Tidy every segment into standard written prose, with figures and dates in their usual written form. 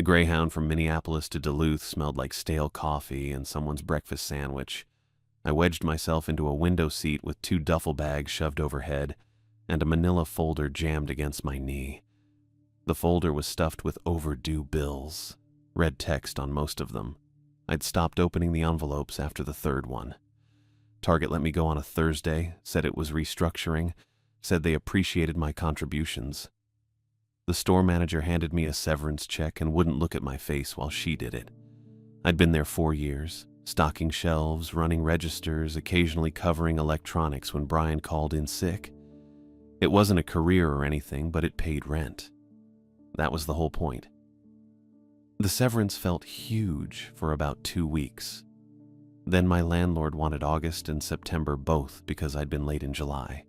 The Greyhound from Minneapolis to Duluth smelled like stale coffee and someone's breakfast sandwich. I wedged myself into a window seat with 2 duffel bags shoved overhead and a manila folder jammed against my knee. The folder was stuffed with overdue bills, red text on most of them. I'd stopped opening the envelopes after the 3rd one. Target let me go on a Thursday, said it was restructuring, said they appreciated my contributions. The store manager handed me a severance check and wouldn't look at my face while she did it. I'd been there 4 years, stocking shelves, running registers, occasionally covering electronics when Brian called in sick. It wasn't a career or anything, but it paid rent. That was the whole point. The severance felt huge for about 2 weeks. Then my landlord wanted August and September both because I'd been late in July.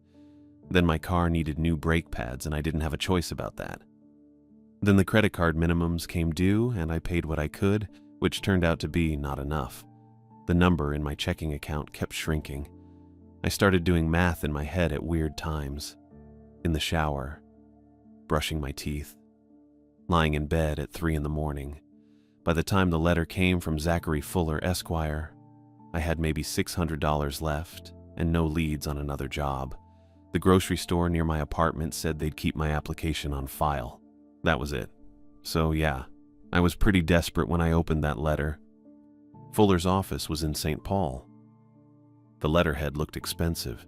Then my car needed new brake pads and I didn't have a choice about that. Then the credit card minimums came due and I paid what I could, which turned out to be not enough. The number in my checking account kept shrinking. I started doing math in my head at weird times. In the shower, brushing my teeth, lying in bed at 3 in the morning. By the time the letter came from Zachary Fuller, Esquire, I had maybe $600 left and no leads on another job. The grocery store near my apartment said they'd keep my application on file. That was it. So yeah, I was pretty desperate when I opened that letter. Fuller's office was in St. Paul. The letterhead looked expensive.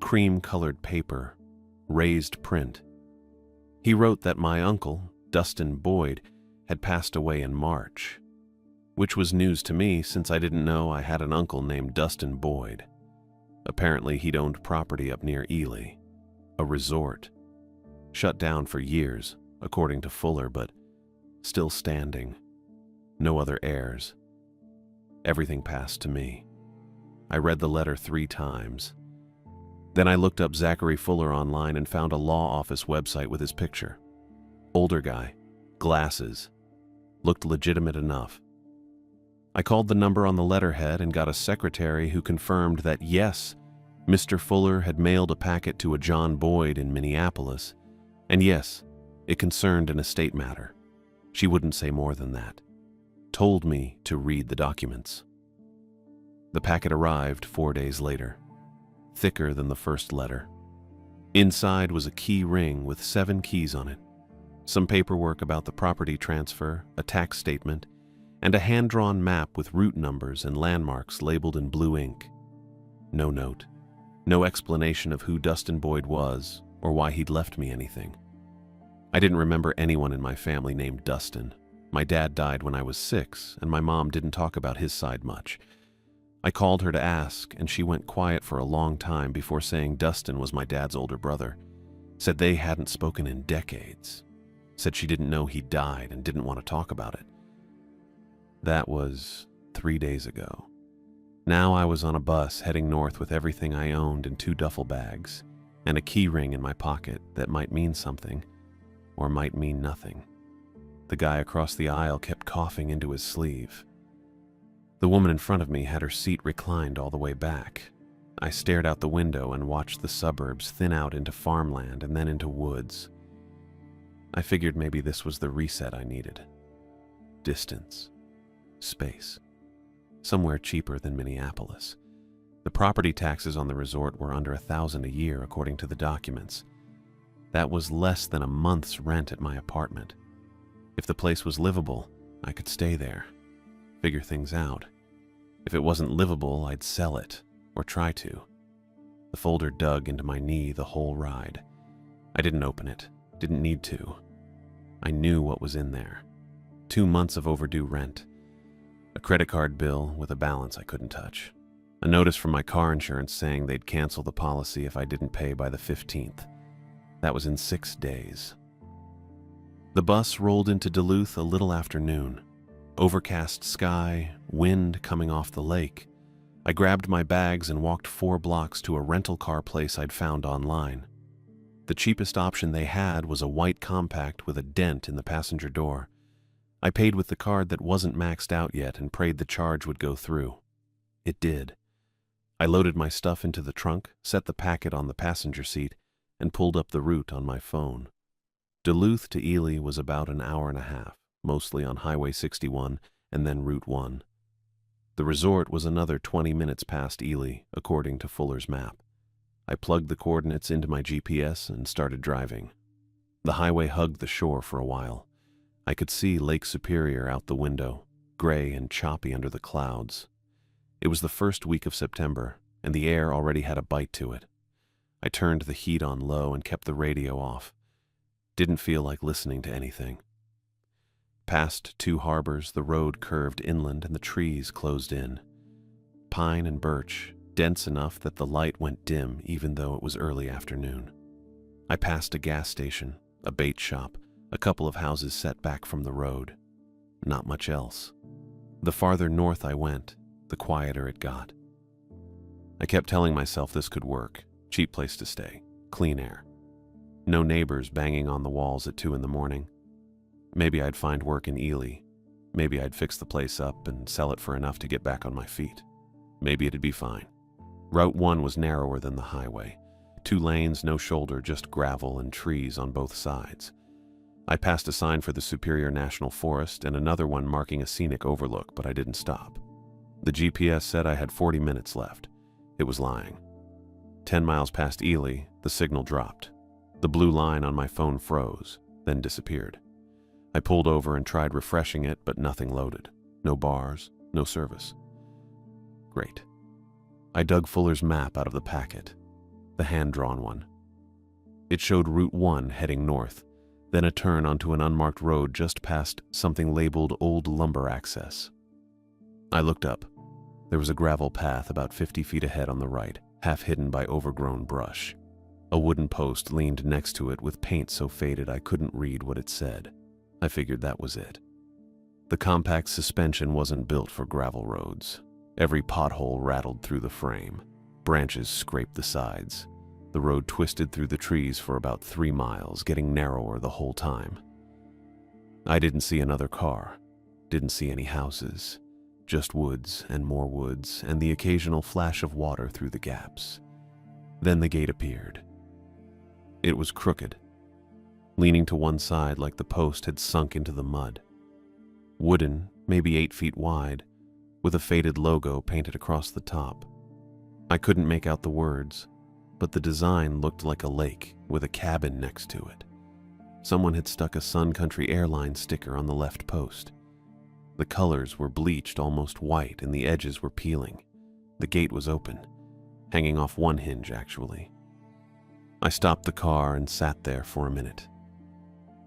Cream-colored paper, raised print. He wrote that my uncle, Dustin Boyd, had passed away in March, which was news to me since I didn't know I had an uncle named Dustin Boyd. Apparently he'd owned property up near Ely, a resort, shut down for years, according to Fuller, but still standing. No other heirs. Everything passed to me. I read the letter 3 times. Then I looked up Zachary Fuller online and found a law office website with his picture. Older guy, glasses, looked legitimate enough. I called the number on the letterhead and got a secretary who confirmed that yes, Mr. Fuller had mailed a packet to a John Boyd in Minneapolis, and yes, it concerned an estate matter. She wouldn't say more than that. Told me to read the documents. The packet arrived 4 days later, thicker than the first letter. Inside was a key ring with 7 keys on it, some paperwork about the property transfer, a tax statement, and a hand-drawn map with route numbers and landmarks labeled in blue ink. No note. No explanation of who Dustin Boyd was or why he'd left me anything. I didn't remember anyone in my family named Dustin. My dad died when I was 6, and my mom didn't talk about his side much. I called her to ask, and she went quiet for a long time before saying Dustin was my dad's older brother. Said they hadn't spoken in decades. Said she didn't know he died and didn't want to talk about it. That was 3 days ago. Now I was on a bus heading north with everything I owned in 2 duffel bags and a key ring in my pocket that might mean something or might mean nothing. The guy across the aisle kept coughing into his sleeve. The woman in front of me had her seat reclined all the way back. I stared out the window and watched the suburbs thin out into farmland and then into woods. I figured maybe this was the reset I needed. Distance. Space. Somewhere cheaper than Minneapolis. The property taxes on the resort were under $1,000 a year according to the documents. That was less than a month's rent at my apartment. If the place was livable, I could stay there, figure things out. If it wasn't livable, I'd sell it, or try to. The folder dug into my knee the whole ride. I didn't open it, didn't need to. I knew what was in there. 2 months of overdue rent. A credit card bill with a balance I couldn't touch. A notice from my car insurance saying they'd cancel the policy if I didn't pay by the 15th. That was in 6 days. The bus rolled into Duluth a little after noon. Overcast sky, wind coming off the lake. I grabbed my bags and walked 4 blocks to a rental car place I'd found online. The cheapest option they had was a white compact with a dent in the passenger door. I paid with the card that wasn't maxed out yet and prayed the charge would go through. It did. I loaded my stuff into the trunk, set the packet on the passenger seat, and pulled up the route on my phone. Duluth to Ely was about an hour and a half. mostly on Highway 61 and then Route 1. The resort was another 20 minutes past Ely, according to Fuller's map. I plugged the coordinates into my GPS and started driving. The highway hugged the shore for a while. I could see Lake Superior out the window, gray and choppy under the clouds. It was the first week of September, and the air already had a bite to it. I turned the heat on low and kept the radio off. Didn't feel like listening to anything. Past two harbors, the road curved inland and the trees closed in. Pine and birch, dense enough that the light went dim even though it was early afternoon. I passed a gas station, a bait shop, a couple of houses set back from the road. Not much else. The farther north I went, the quieter it got. I kept telling myself this could work. Cheap place to stay, clean air. No neighbors banging on the walls at 2 a.m. Maybe I'd find work in Ely. Maybe I'd fix the place up and sell it for enough to get back on my feet. Maybe it'd be fine. Route 1 was narrower than the highway. 2 lanes, no shoulder, just gravel and trees on both sides. I passed a sign for the Superior National Forest and another one marking a scenic overlook, but I didn't stop. The GPS said I had 40 minutes left. It was lying. 10 miles past Ely, the signal dropped. The blue line on my phone froze, then disappeared. I pulled over and tried refreshing it, but nothing loaded. No bars, no service. Great. I dug Fuller's map out of the packet, the hand-drawn one. It showed Route 1 heading north, then a turn onto an unmarked road just past something labeled Old Lumber Access. I looked up. There was a gravel path about 50 feet ahead on the right, half hidden by overgrown brush. A wooden post leaned next to it with paint so faded I couldn't read what it said. I figured that was it. The compact suspension wasn't built for gravel roads. Every pothole rattled through the frame. Branches scraped the sides. The road twisted through the trees for about 3 miles, getting narrower the whole time. I didn't see another car. Didn't see any houses. Just woods and more woods, and the occasional flash of water through the gaps. Then the gate appeared. It was crooked, leaning to one side like the post had sunk into the mud. Wooden, maybe 8 feet wide, with a faded logo painted across the top. I couldn't make out the words, but the design looked like a lake with a cabin next to it. Someone had stuck a Sun Country Airlines sticker on the left post. The colors were bleached almost white and the edges were peeling. The gate was open, hanging off one hinge actually. I stopped the car and sat there for a minute.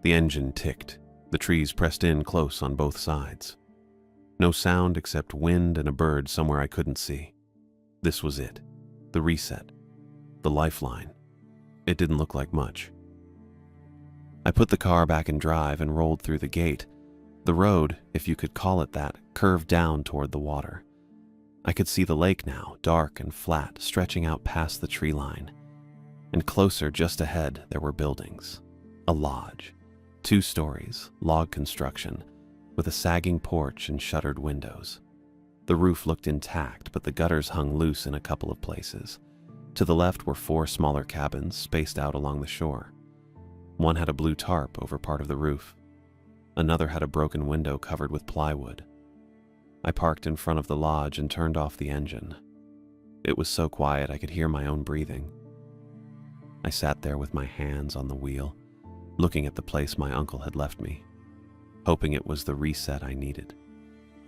The engine ticked. The trees pressed in close on both sides. No sound except wind and a bird somewhere I couldn't see. This was it. The reset. The lifeline. It didn't look like much. I put the car back in drive and rolled through the gate. The road, if you could call it that, curved down toward the water. I could see the lake now, dark and flat, stretching out past the tree line. And closer, just ahead, there were buildings. A lodge. 2 stories, log construction, with a sagging porch and shuttered windows. The roof looked intact, but the gutters hung loose in a couple of places. To the left were 4 smaller cabins spaced out along the shore. One had a blue tarp over part of the roof. Another had a broken window covered with plywood. I parked in front of the lodge and turned off the engine. It was so quiet I could hear my own breathing. I sat there with my hands on the wheel, looking at the place my uncle had left me, hoping it was the reset I needed,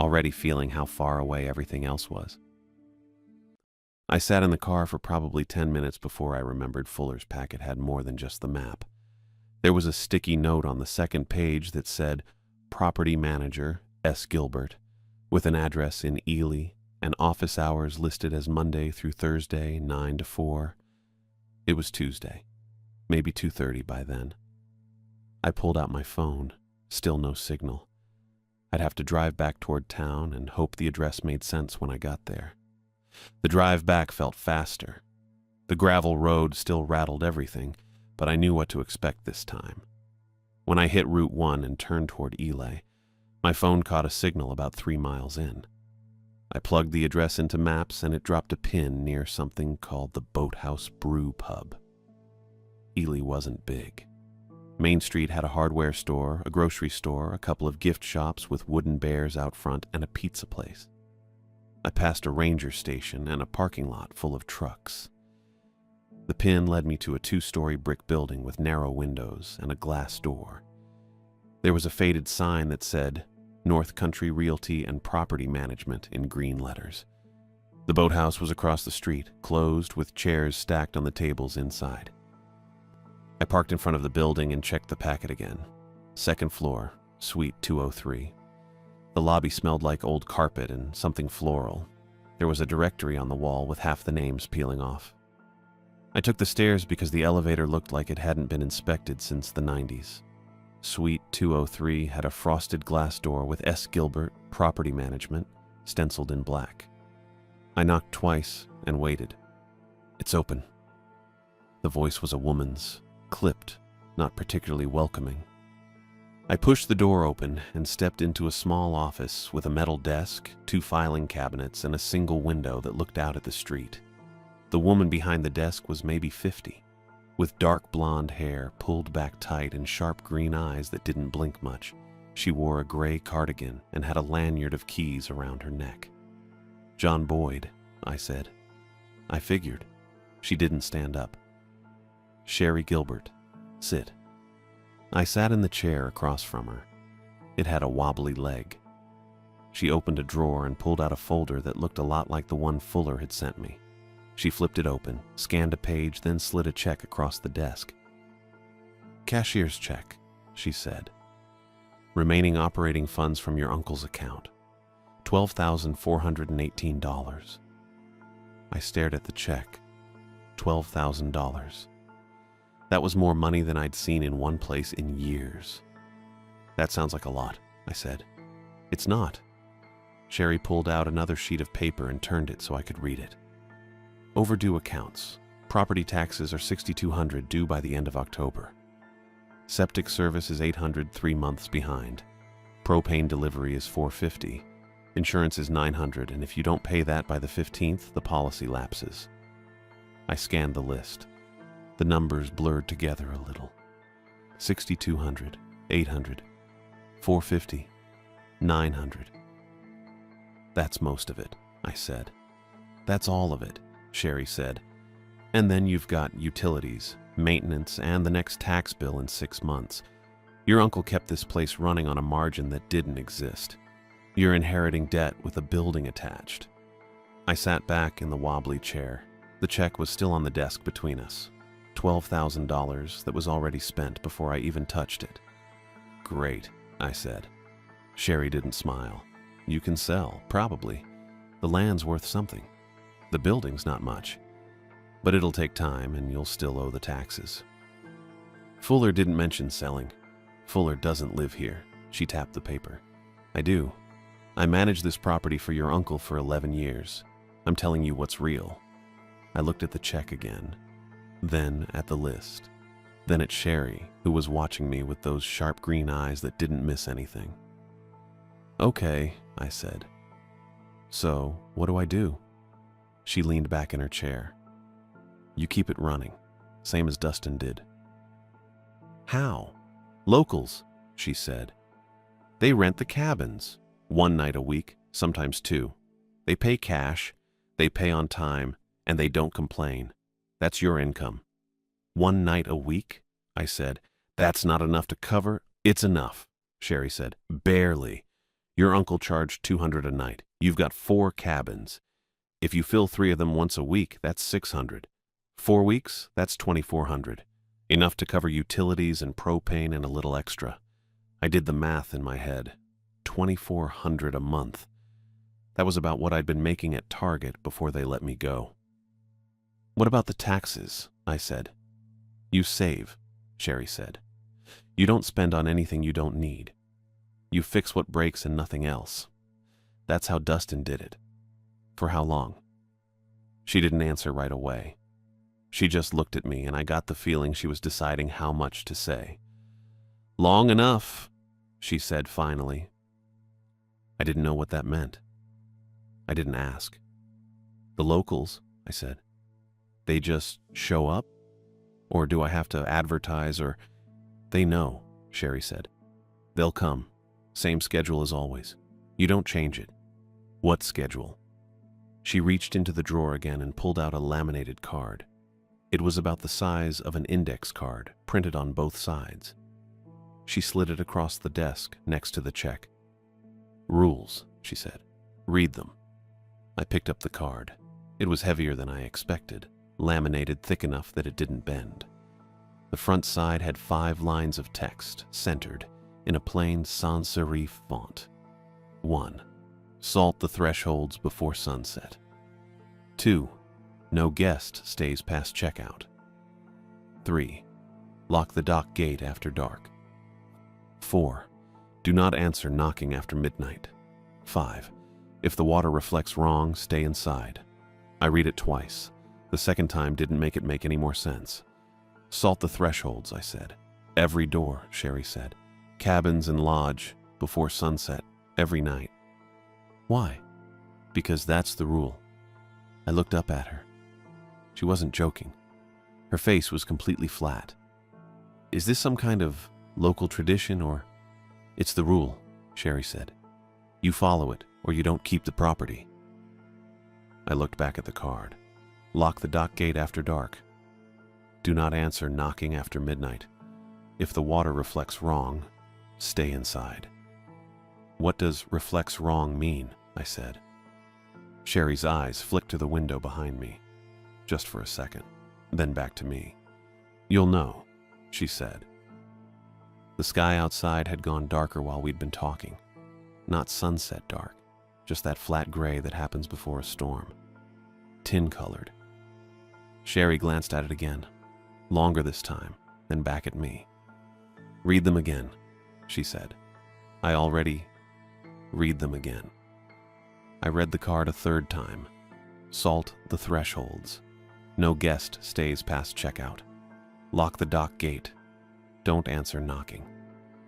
already feeling how far away everything else was. I sat in the car for probably 10 minutes before I remembered Fuller's packet had more than just the map. There was a sticky note on the second page that said, Property Manager, S. Gilbert, with an address in Ely and office hours listed as Monday through Thursday, 9 to 4. It was Tuesday, maybe 2:30 by then. I pulled out my phone, still no signal. I'd have to drive back toward town and hope the address made sense when I got there. The drive back felt faster. The gravel road still rattled everything, but I knew what to expect this time. When I hit Route 1 and turned toward Ely, my phone caught a signal about 3 miles in. I plugged the address into maps and it dropped a pin near something called the Boathouse Brew Pub. Ely wasn't big. Main Street had a hardware store, a grocery store, a couple of gift shops with wooden bears out front, and a pizza place. I passed a ranger station and a parking lot full of trucks. The pin led me to a 2-story brick building with narrow windows and a glass door. There was a faded sign that said, North Country Realty and Property Management in green letters. The boathouse was across the street, closed with chairs stacked on the tables inside. I parked in front of the building and checked the packet again. 2nd floor, suite 203. The lobby smelled like old carpet and something floral. There was a directory on the wall with half the names peeling off. I took the stairs because the elevator looked like it hadn't been inspected since the 90s. Suite 203 had a frosted glass door with S. Gilbert, Property Management, stenciled in black. I knocked twice and waited. It's open. The voice was a woman's, clipped, not particularly welcoming. I pushed the door open and stepped into a small office with a metal desk, 2 filing cabinets, and a single window that looked out at the street. The woman behind the desk was maybe 50, with dark blonde hair pulled back tight and sharp green eyes that didn't blink much. She wore a gray cardigan and had a lanyard of keys around her neck. John Boyd, I said. I figured. She didn't stand up. Sherry Gilbert, sit. I sat in the chair across from her. It had a wobbly leg. She opened a drawer and pulled out a folder that looked a lot like the one Fuller had sent me. She flipped it open, scanned a page, then slid a check across the desk. Cashier's check, she said. Remaining operating funds from your uncle's account. $12,418. I stared at the check. $12,000. That was more money than I'd seen in one place in years. That sounds like a lot, I said. It's not. Sherry pulled out another sheet of paper and turned it so I could read it. Overdue accounts. Property taxes are $6,200 due by the end of October. Septic service is $800, 3 months behind. Propane delivery is $450. Insurance is $900, and if you don't pay that by the 15th, the policy lapses. I scanned the list. The numbers blurred together a little. $6,200, $800, $450, $900. That's most of it, I said. That's all of it, Sherry said. And then you've got utilities, maintenance, and the next tax bill in 6 months. Your uncle kept this place running on a margin that didn't exist. You're inheriting debt with a building attached. I sat back in the wobbly chair. The check was still on the desk between us. $12,000 that was already spent before I even touched it. Great, I said. Sherry didn't smile. You can sell, probably. The land's worth something. The building's not much. But it'll take time and you'll still owe the taxes. Fuller didn't mention selling. Fuller doesn't live here. She tapped the paper. I do. I managed this property for your uncle for 11 years. I'm telling you what's real. I looked at the check again. Then at the list. Then at Sherry, who was watching me with those sharp green eyes that didn't miss anything. Okay, I said. So, what do I do? She leaned back in her chair. You keep it running, same as Dustin did. How? Locals, she said. They rent the cabins, 1 night a week, sometimes 2. They pay cash, they pay on time, and they don't complain. That's your income. 1 night a week? I said. That's not enough to cover. It's enough, Sherry said. Barely. Your uncle charged $200 a night. You've got 4 cabins. If you fill 3 of them once a week, that's $600. 4 weeks, that's $2,400. Enough to cover utilities and propane and a little extra. I did the math in my head. $2,400 a month. That was about what I'd been making at Target before they let me go. What about the taxes? I said. You save, Sherry said. You don't spend on anything you don't need. You fix what breaks and nothing else. That's how Dustin did it. For how long? She didn't answer right away. She just looked at me, and I got the feeling she was deciding how much to say. Long enough, she said finally. I didn't know what that meant. I didn't ask. The locals, I said. They just show up? Or do I have to advertise or... They know, Sherry said. They'll come. Same schedule as always. You don't change it. What schedule? She reached into the drawer again and pulled out a laminated card. It was about the size of an index card, printed on both sides. She slid it across the desk next to the check. Rules, she said. Read them. I picked up the card. It was heavier than I expected, laminated thick enough that it didn't bend. The front side had 5 lines of text, centered, in a plain sans serif font. 1. Salt the thresholds before sunset. 2. No guest stays past checkout. 3. Lock the dock gate after dark. 4. Do not answer knocking after midnight. 5. If the water reflects wrong, stay inside. I read it twice. The second time didn't make any more sense. Salt the thresholds, I said. Every door, Sherry said. Cabins and lodge, before sunset, every night. Why? Because that's the rule. I looked up at her. She wasn't joking. Her face was completely flat. Is this some kind of local tradition or... It's the rule, Sherry said. You follow it, or you don't keep the property. I looked back at the card. Lock the dock gate after dark. Do not answer knocking after midnight. If the water reflects wrong, stay inside. What does reflects wrong mean? I said. Sherry's eyes flicked to the window behind me, just for a second, then back to me. You'll know, she said. The sky outside had gone darker while we'd been talking. Not sunset dark, just that flat gray that happens before a storm. Tin-colored. Sherry glanced at it again, longer this time, then back at me. Read them again, she said. I already read them again. I read the card a third time. Salt the thresholds. No guest stays past checkout. Lock the dock gate. Don't answer knocking.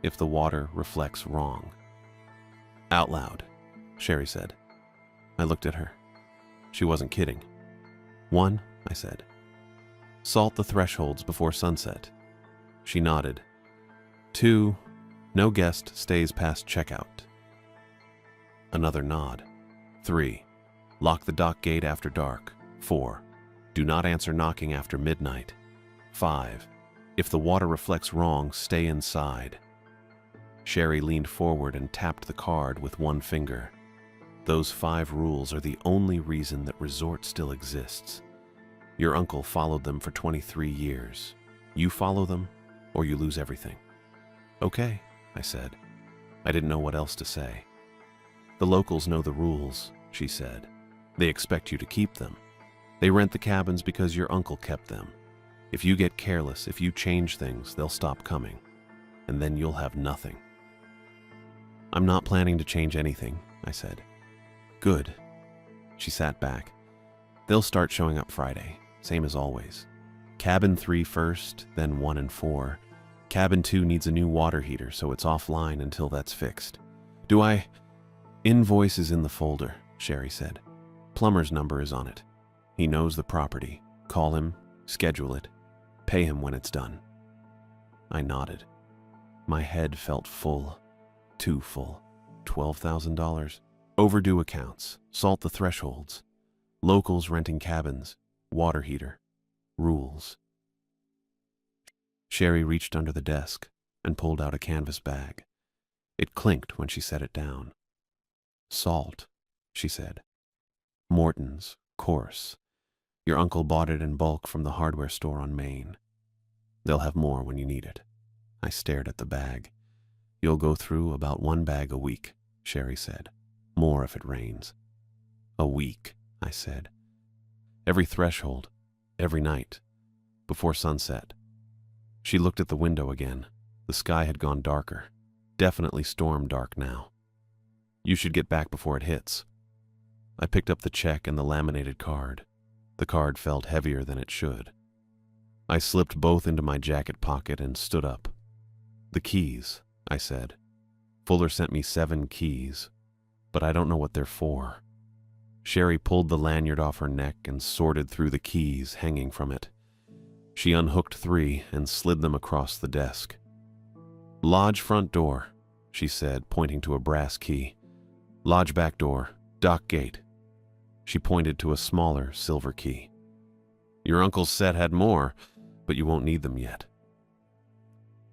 If the water reflects wrong. Out loud, Sherry said. I looked at her. She wasn't kidding. 1, I said. Salt the thresholds before sunset. She nodded. 2, no guest stays past checkout. Another nod. 3, lock the dock gate after dark. 4, do not answer knocking after midnight. 5, if the water reflects wrong, stay inside. Sherry leaned forward and tapped the card with one finger. Those 5 rules are the only reason that resort still exists. Your uncle followed them for 23 years. You follow them, or you lose everything. Okay, I said. I didn't know what else to say. The locals know the rules, she said. They expect you to keep them. They rent the cabins because your uncle kept them. If you get careless, if you change things, they'll stop coming. And then you'll have nothing. I'm not planning to change anything, I said. Good. She sat back. They'll start showing up Friday, same as always. Cabin 3 first, then 1 and 4. Cabin 2 needs a new water heater, so it's offline until that's fixed. Invoice is in the folder, Sherry said. Plumber's number is on it. He knows the property. Call him, schedule it, pay him when it's done. I nodded. My head felt full. Too full. $12,000. Overdue accounts. Salt the thresholds. Locals renting cabins. Water heater. Rules. Sherry reached under the desk and pulled out a canvas bag. It clinked when she set it down. Salt, she said. Morton's, coarse. Your uncle bought it in bulk from the hardware store on Main. They'll have more when you need it. I stared at the bag. You'll go through about 1 bag a week, Sherry said. More if it rains. A week, I said. Every threshold, every night, before sunset. She looked at the window again. The sky had gone darker. Definitely storm dark now. You should get back before it hits. I picked up the check and the laminated card. The card felt heavier than it should. I slipped both into my jacket pocket and stood up. The keys, I said. Fuller sent me 7 keys, but I don't know what they're for. Sherry pulled the lanyard off her neck and sorted through the keys hanging from it. She unhooked 3 and slid them across the desk. "Lodge front door," she said, pointing to a brass key. "Lodge back door, dock gate." She pointed to a smaller silver key. "Your uncle's set had more, but you won't need them yet."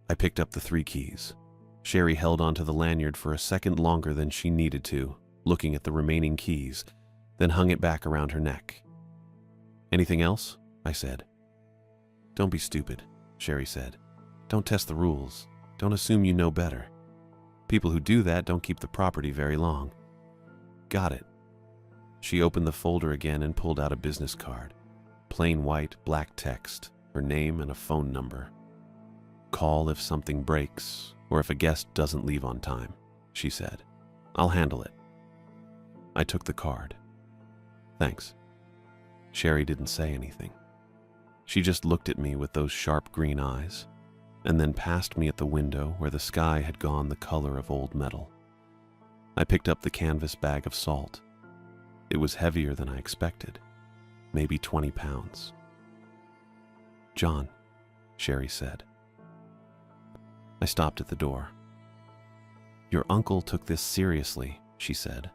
I picked up the 3 keys. Sherry held onto the lanyard for a second longer than she needed to, looking at the remaining keys, then hung it back around her neck. "Anything else?" I said. "Don't be stupid," Sherry said. "Don't test the rules. Don't assume you know better. People who do that don't keep the property very long." "Got it." She opened the folder again and pulled out a business card. Plain white, black text, her name and a phone number. "Call if something breaks, or if a guest doesn't leave on time," she said. "I'll handle it." I took the card. "Thanks." Sherry didn't say anything. She just looked at me with those sharp green eyes, and then passed me at the window where the sky had gone the color of old metal. I picked up the canvas bag of salt. It was heavier than I expected, maybe 20 pounds. "John," Sherry said. I stopped at the door. "Your uncle took this seriously," she said.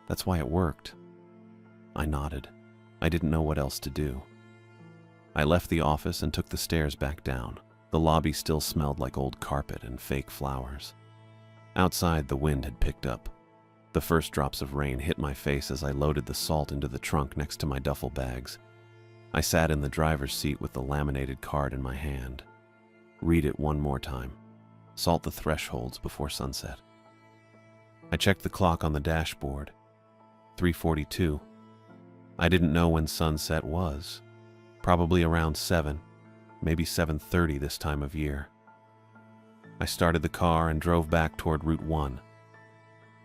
"That's why it worked." I nodded. I didn't know what else to do. I left the office and took the stairs back down. The lobby still smelled like old carpet and fake flowers. Outside, the wind had picked up. The first drops of rain hit my face as I loaded the salt into the trunk next to my duffel bags. I sat in the driver's seat with the laminated card in my hand. Read it one more time. Salt the thresholds before sunset. I checked the clock on the dashboard. 3:42. I didn't know when sunset was. Probably around 7, maybe 7:30 this time of year. I started the car and drove back toward Route 1.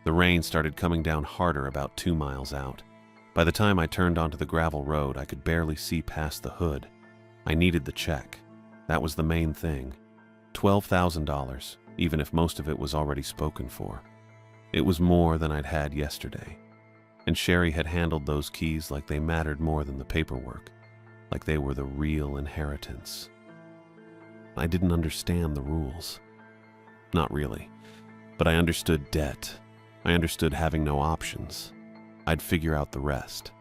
The rain started coming down harder about 2 miles out. By the time I turned onto the gravel road, I could barely see past the hood. I needed the check. That was the main thing. $12,000, even if most of it was already spoken for. It was more than I'd had yesterday. And Sherry had handled those keys like they mattered more than the paperwork, like they were the real inheritance. I didn't understand the rules. Not really. But I understood debt. I understood having no options. I'd figure out the rest.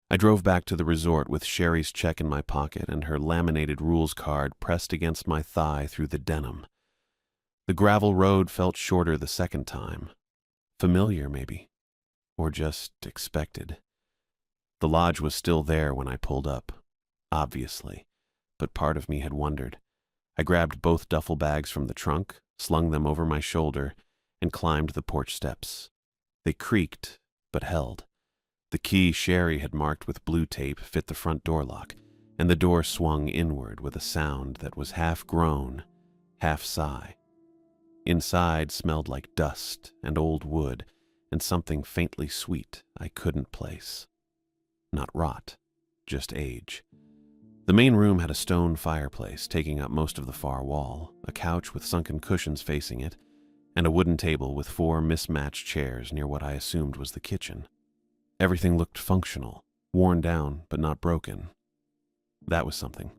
I drove back to the resort with Sherry's check in my pocket and her laminated rules card pressed against my thigh through the denim. The gravel road felt shorter the second time. Familiar, maybe. Or just expected. The lodge was still there when I pulled up, obviously, but part of me had wondered. I grabbed both duffel bags from the trunk, slung them over my shoulder, and climbed the porch steps. They creaked, but held. The key Sherry had marked with blue tape fit the front door lock, and the door swung inward with a sound that was half groan, half sigh. Inside smelled like dust and old wood, and something faintly sweet I couldn't place. Not rot, just age. The main room had a stone fireplace taking up most of the far wall, a couch with sunken cushions facing it, and a wooden table with 4 mismatched chairs near what I assumed was the kitchen. Everything looked functional, worn down but not broken. That was something.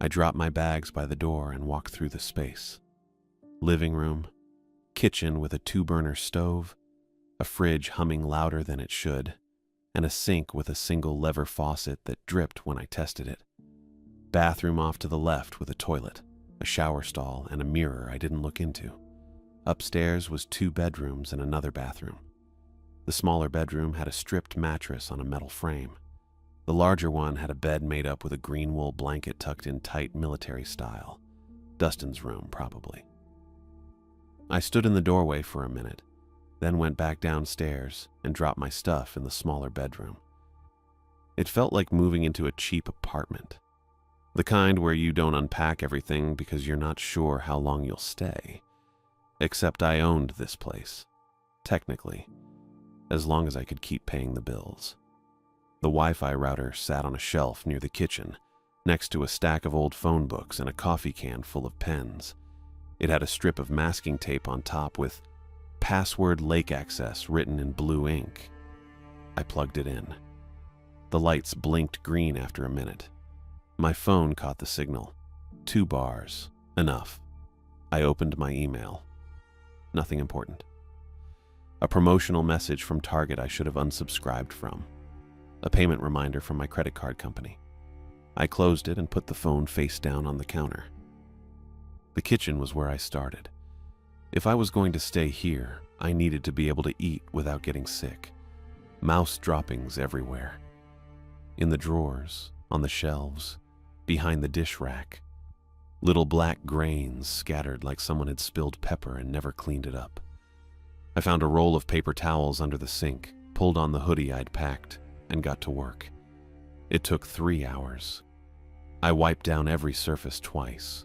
I dropped my bags by the door and walked through the space. Living room, kitchen with a 2-burner stove, a fridge humming louder than it should, and a sink with a single lever faucet that dripped when I tested it. Bathroom off to the left with a toilet, a shower stall, and a mirror I didn't look into. Upstairs was 2 bedrooms and another bathroom. The smaller bedroom had a stripped mattress on a metal frame. The larger one had a bed made up with a green wool blanket tucked in tight military style. Dustin's room, probably. I stood in the doorway for a minute, then went back downstairs and dropped my stuff in the smaller bedroom. It felt like moving into a cheap apartment. The kind where you don't unpack everything because you're not sure how long you'll stay. Except I owned this place, technically, as long as I could keep paying the bills. The Wi-Fi router sat on a shelf near the kitchen, next to a stack of old phone books and a coffee can full of pens. It had a strip of masking tape on top with "Password Lake Access" written in blue ink. I plugged it in. The lights blinked green after a minute. My phone caught the signal. 2 bars, Enough. I opened my email. Nothing important. A promotional message from Target I should have unsubscribed from. A payment reminder from my credit card company. I closed it and put the phone face down on the counter. The kitchen was where I started. If I was going to stay here, I needed to be able to eat without getting sick. Mouse droppings everywhere. In the drawers, on the shelves, behind the dish rack. Little black grains scattered like someone had spilled pepper and never cleaned it up. I found a roll of paper towels under the sink, pulled on the hoodie I'd packed, and got to work. It took 3 hours. I wiped down every surface twice.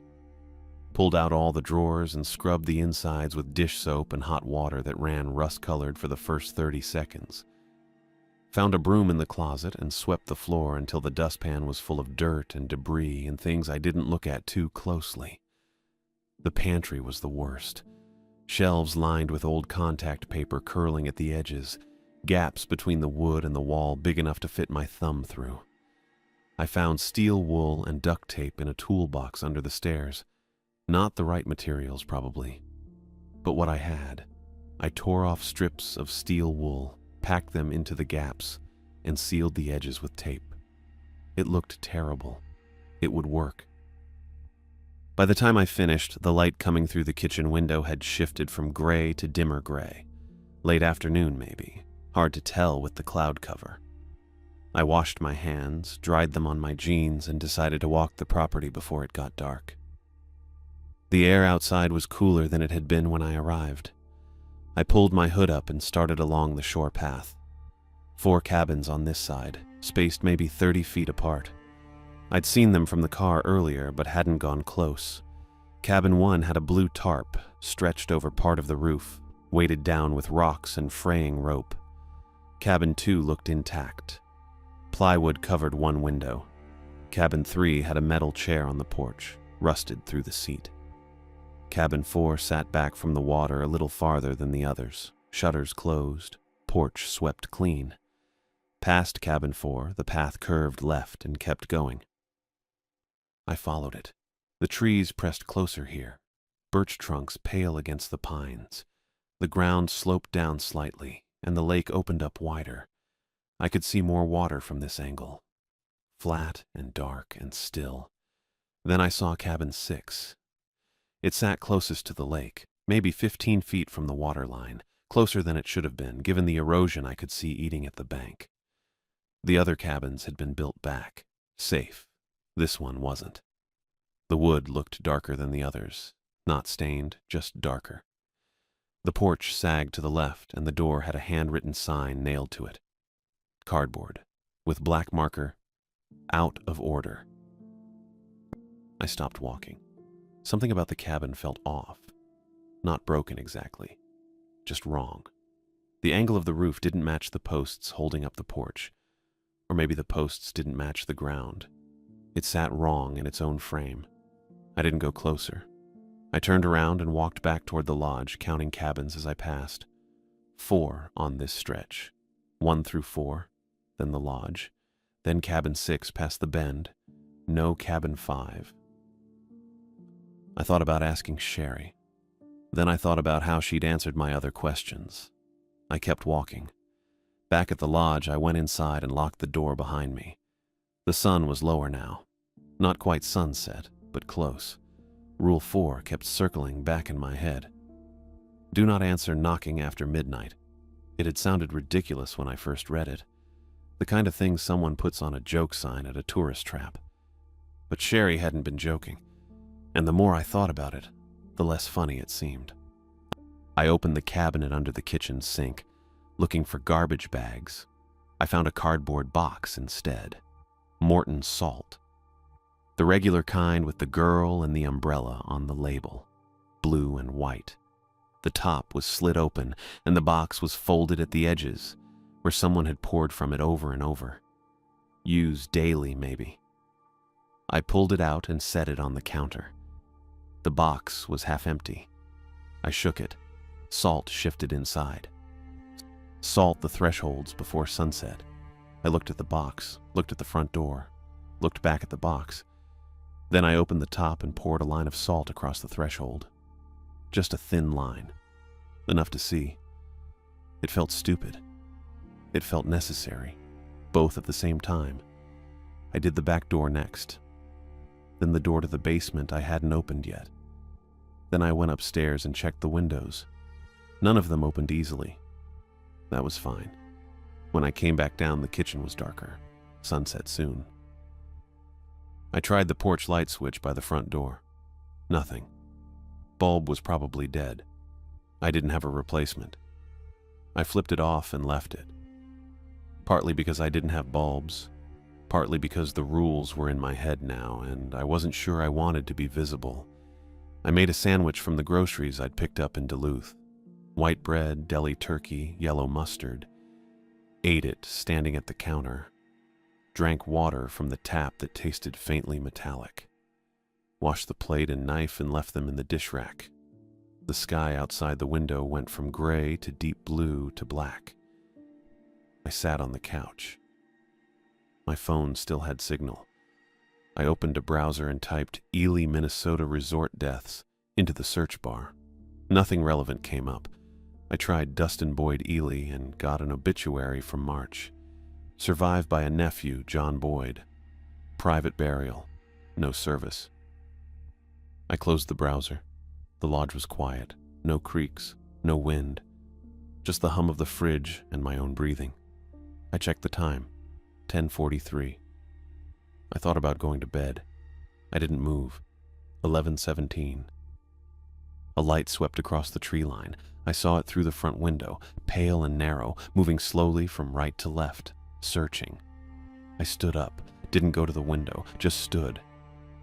Pulled out all the drawers and scrubbed the insides with dish soap and hot water that ran rust-colored for the first 30 seconds. Found a broom in the closet and swept the floor until the dustpan was full of dirt and debris and things I didn't look at too closely. The pantry was the worst. Shelves lined with old contact paper curling at the edges, gaps between the wood and the wall big enough to fit my thumb through. I found steel wool and duct tape in a toolbox under the stairs. Not the right materials, probably, but what I had. I tore off strips of steel wool, packed them into the gaps, and sealed the edges with tape. It looked terrible. It would work. By the time I finished, the light coming through the kitchen window had shifted from gray to dimmer gray. Late afternoon, maybe. Hard to tell with the cloud cover. I washed my hands, dried them on my jeans, and decided to walk the property before it got dark. The air outside was cooler than it had been when I arrived. I pulled my hood up and started along the shore path. 4 cabins on this side, spaced maybe 30 feet apart. I'd seen them from the car earlier, but hadn't gone close. Cabin 1 had a blue tarp stretched over part of the roof, weighted down with rocks and fraying rope. Cabin 2 looked intact. Plywood covered one window. Cabin 3 had a metal chair on the porch, rusted through the seat. Cabin 4 sat back from the water a little farther than the others, shutters closed, porch swept clean. Past Cabin 4, the path curved left and kept going. I followed it. The trees pressed closer here, birch trunks pale against the pines. The ground sloped down slightly, and the lake opened up wider. I could see more water from this angle, flat and dark and still. Then I saw Cabin 6. It sat closest to the lake, maybe 15 feet from the water line, closer than it should have been, given the erosion I could see eating at the bank. The other cabins had been built back, safe. This one wasn't. The wood looked darker than the others, not stained, just darker. The porch sagged to the left, and the door had a handwritten sign nailed to it. Cardboard, with black marker, "Out of order." I stopped walking. Something about the cabin felt off. Not broken exactly, just wrong. The angle of the roof didn't match the posts holding up the porch, or maybe the posts didn't match the ground. It sat wrong in its own frame. I didn't go closer. I turned around and walked back toward the lodge, counting cabins as I passed. 4 on this stretch. 1 through 4, then the lodge, then Cabin 6 past the bend, no Cabin 5. I thought about asking Sherry. Then I thought about how she'd answered my other questions. I kept walking. Back at the lodge, I went inside and locked the door behind me. The sun was lower now. Not quite sunset, but close. Rule 4 kept circling back in my head. Do not answer knocking after midnight. It had sounded ridiculous when I first read it. The kind of thing someone puts on a joke sign at a tourist trap. But Sherry hadn't been joking, and the more I thought about it, the less funny it seemed. I opened the cabinet under the kitchen sink, looking for garbage bags. I found a cardboard box instead. Morton salt. The regular kind with the girl and the umbrella on the label, blue and white. The top was slit open, and the box was folded at the edges, where someone had poured from it over and over. Used daily, maybe. I pulled it out and set it on the counter. The box was half empty. I shook it. Salt shifted inside. Salt the thresholds before sunset. I looked at the box, looked at the front door, looked back at the box. Then I opened the top and poured a line of salt across the threshold. Just a thin line, enough to see. It felt stupid. It felt necessary, both at the same time. I did the back door next. Then the door to the basement I hadn't opened yet. Then I went upstairs and checked the windows. None of them opened easily. That was fine. When I came back down, the kitchen was darker. Sunset soon. I tried the porch light switch by the front door. Nothing. Bulb was probably dead. I didn't have a replacement. I flipped it off and left it. Partly because I didn't have bulbs, partly because the rules were in my head now and I wasn't sure I wanted to be visible. I made a sandwich from the groceries I'd picked up in Duluth. White bread, deli turkey, yellow mustard. Ate it standing at the counter. Drank water from the tap that tasted faintly metallic. Washed the plate and knife and left them in the dish rack. The sky outside the window went from gray to deep blue to black. I sat on the couch. My phone still had signal. I opened a browser and typed Ely, Minnesota resort deaths into the search bar. Nothing relevant came up. I tried Dustin Boyd Ely and got an obituary from March. Survived by a nephew, John Boyd. Private burial. No service. I closed the browser. The lodge was quiet. No creaks. No wind. Just the hum of the fridge and my own breathing. I checked the time. 10:43. I thought about going to bed. I didn't move. 11:17. A light swept across the tree line. I saw it through the front window, pale and narrow, moving slowly from right to left, searching. I stood up, didn't go to the window, just stood.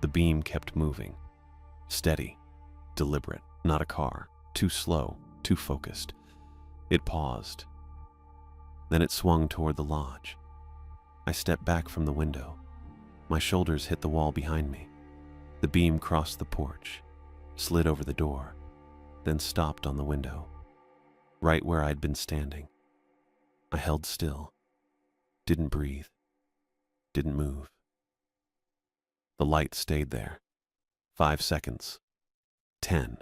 The beam kept moving. Steady, deliberate, not a car, too slow, too focused. It paused. Then it swung toward the lodge. I stepped back from the window. My shoulders hit the wall behind me. The beam crossed the porch, slid over the door, then stopped on the window, right where I'd been standing. I held still, didn't breathe, didn't move. The light stayed there. 5 seconds. 10.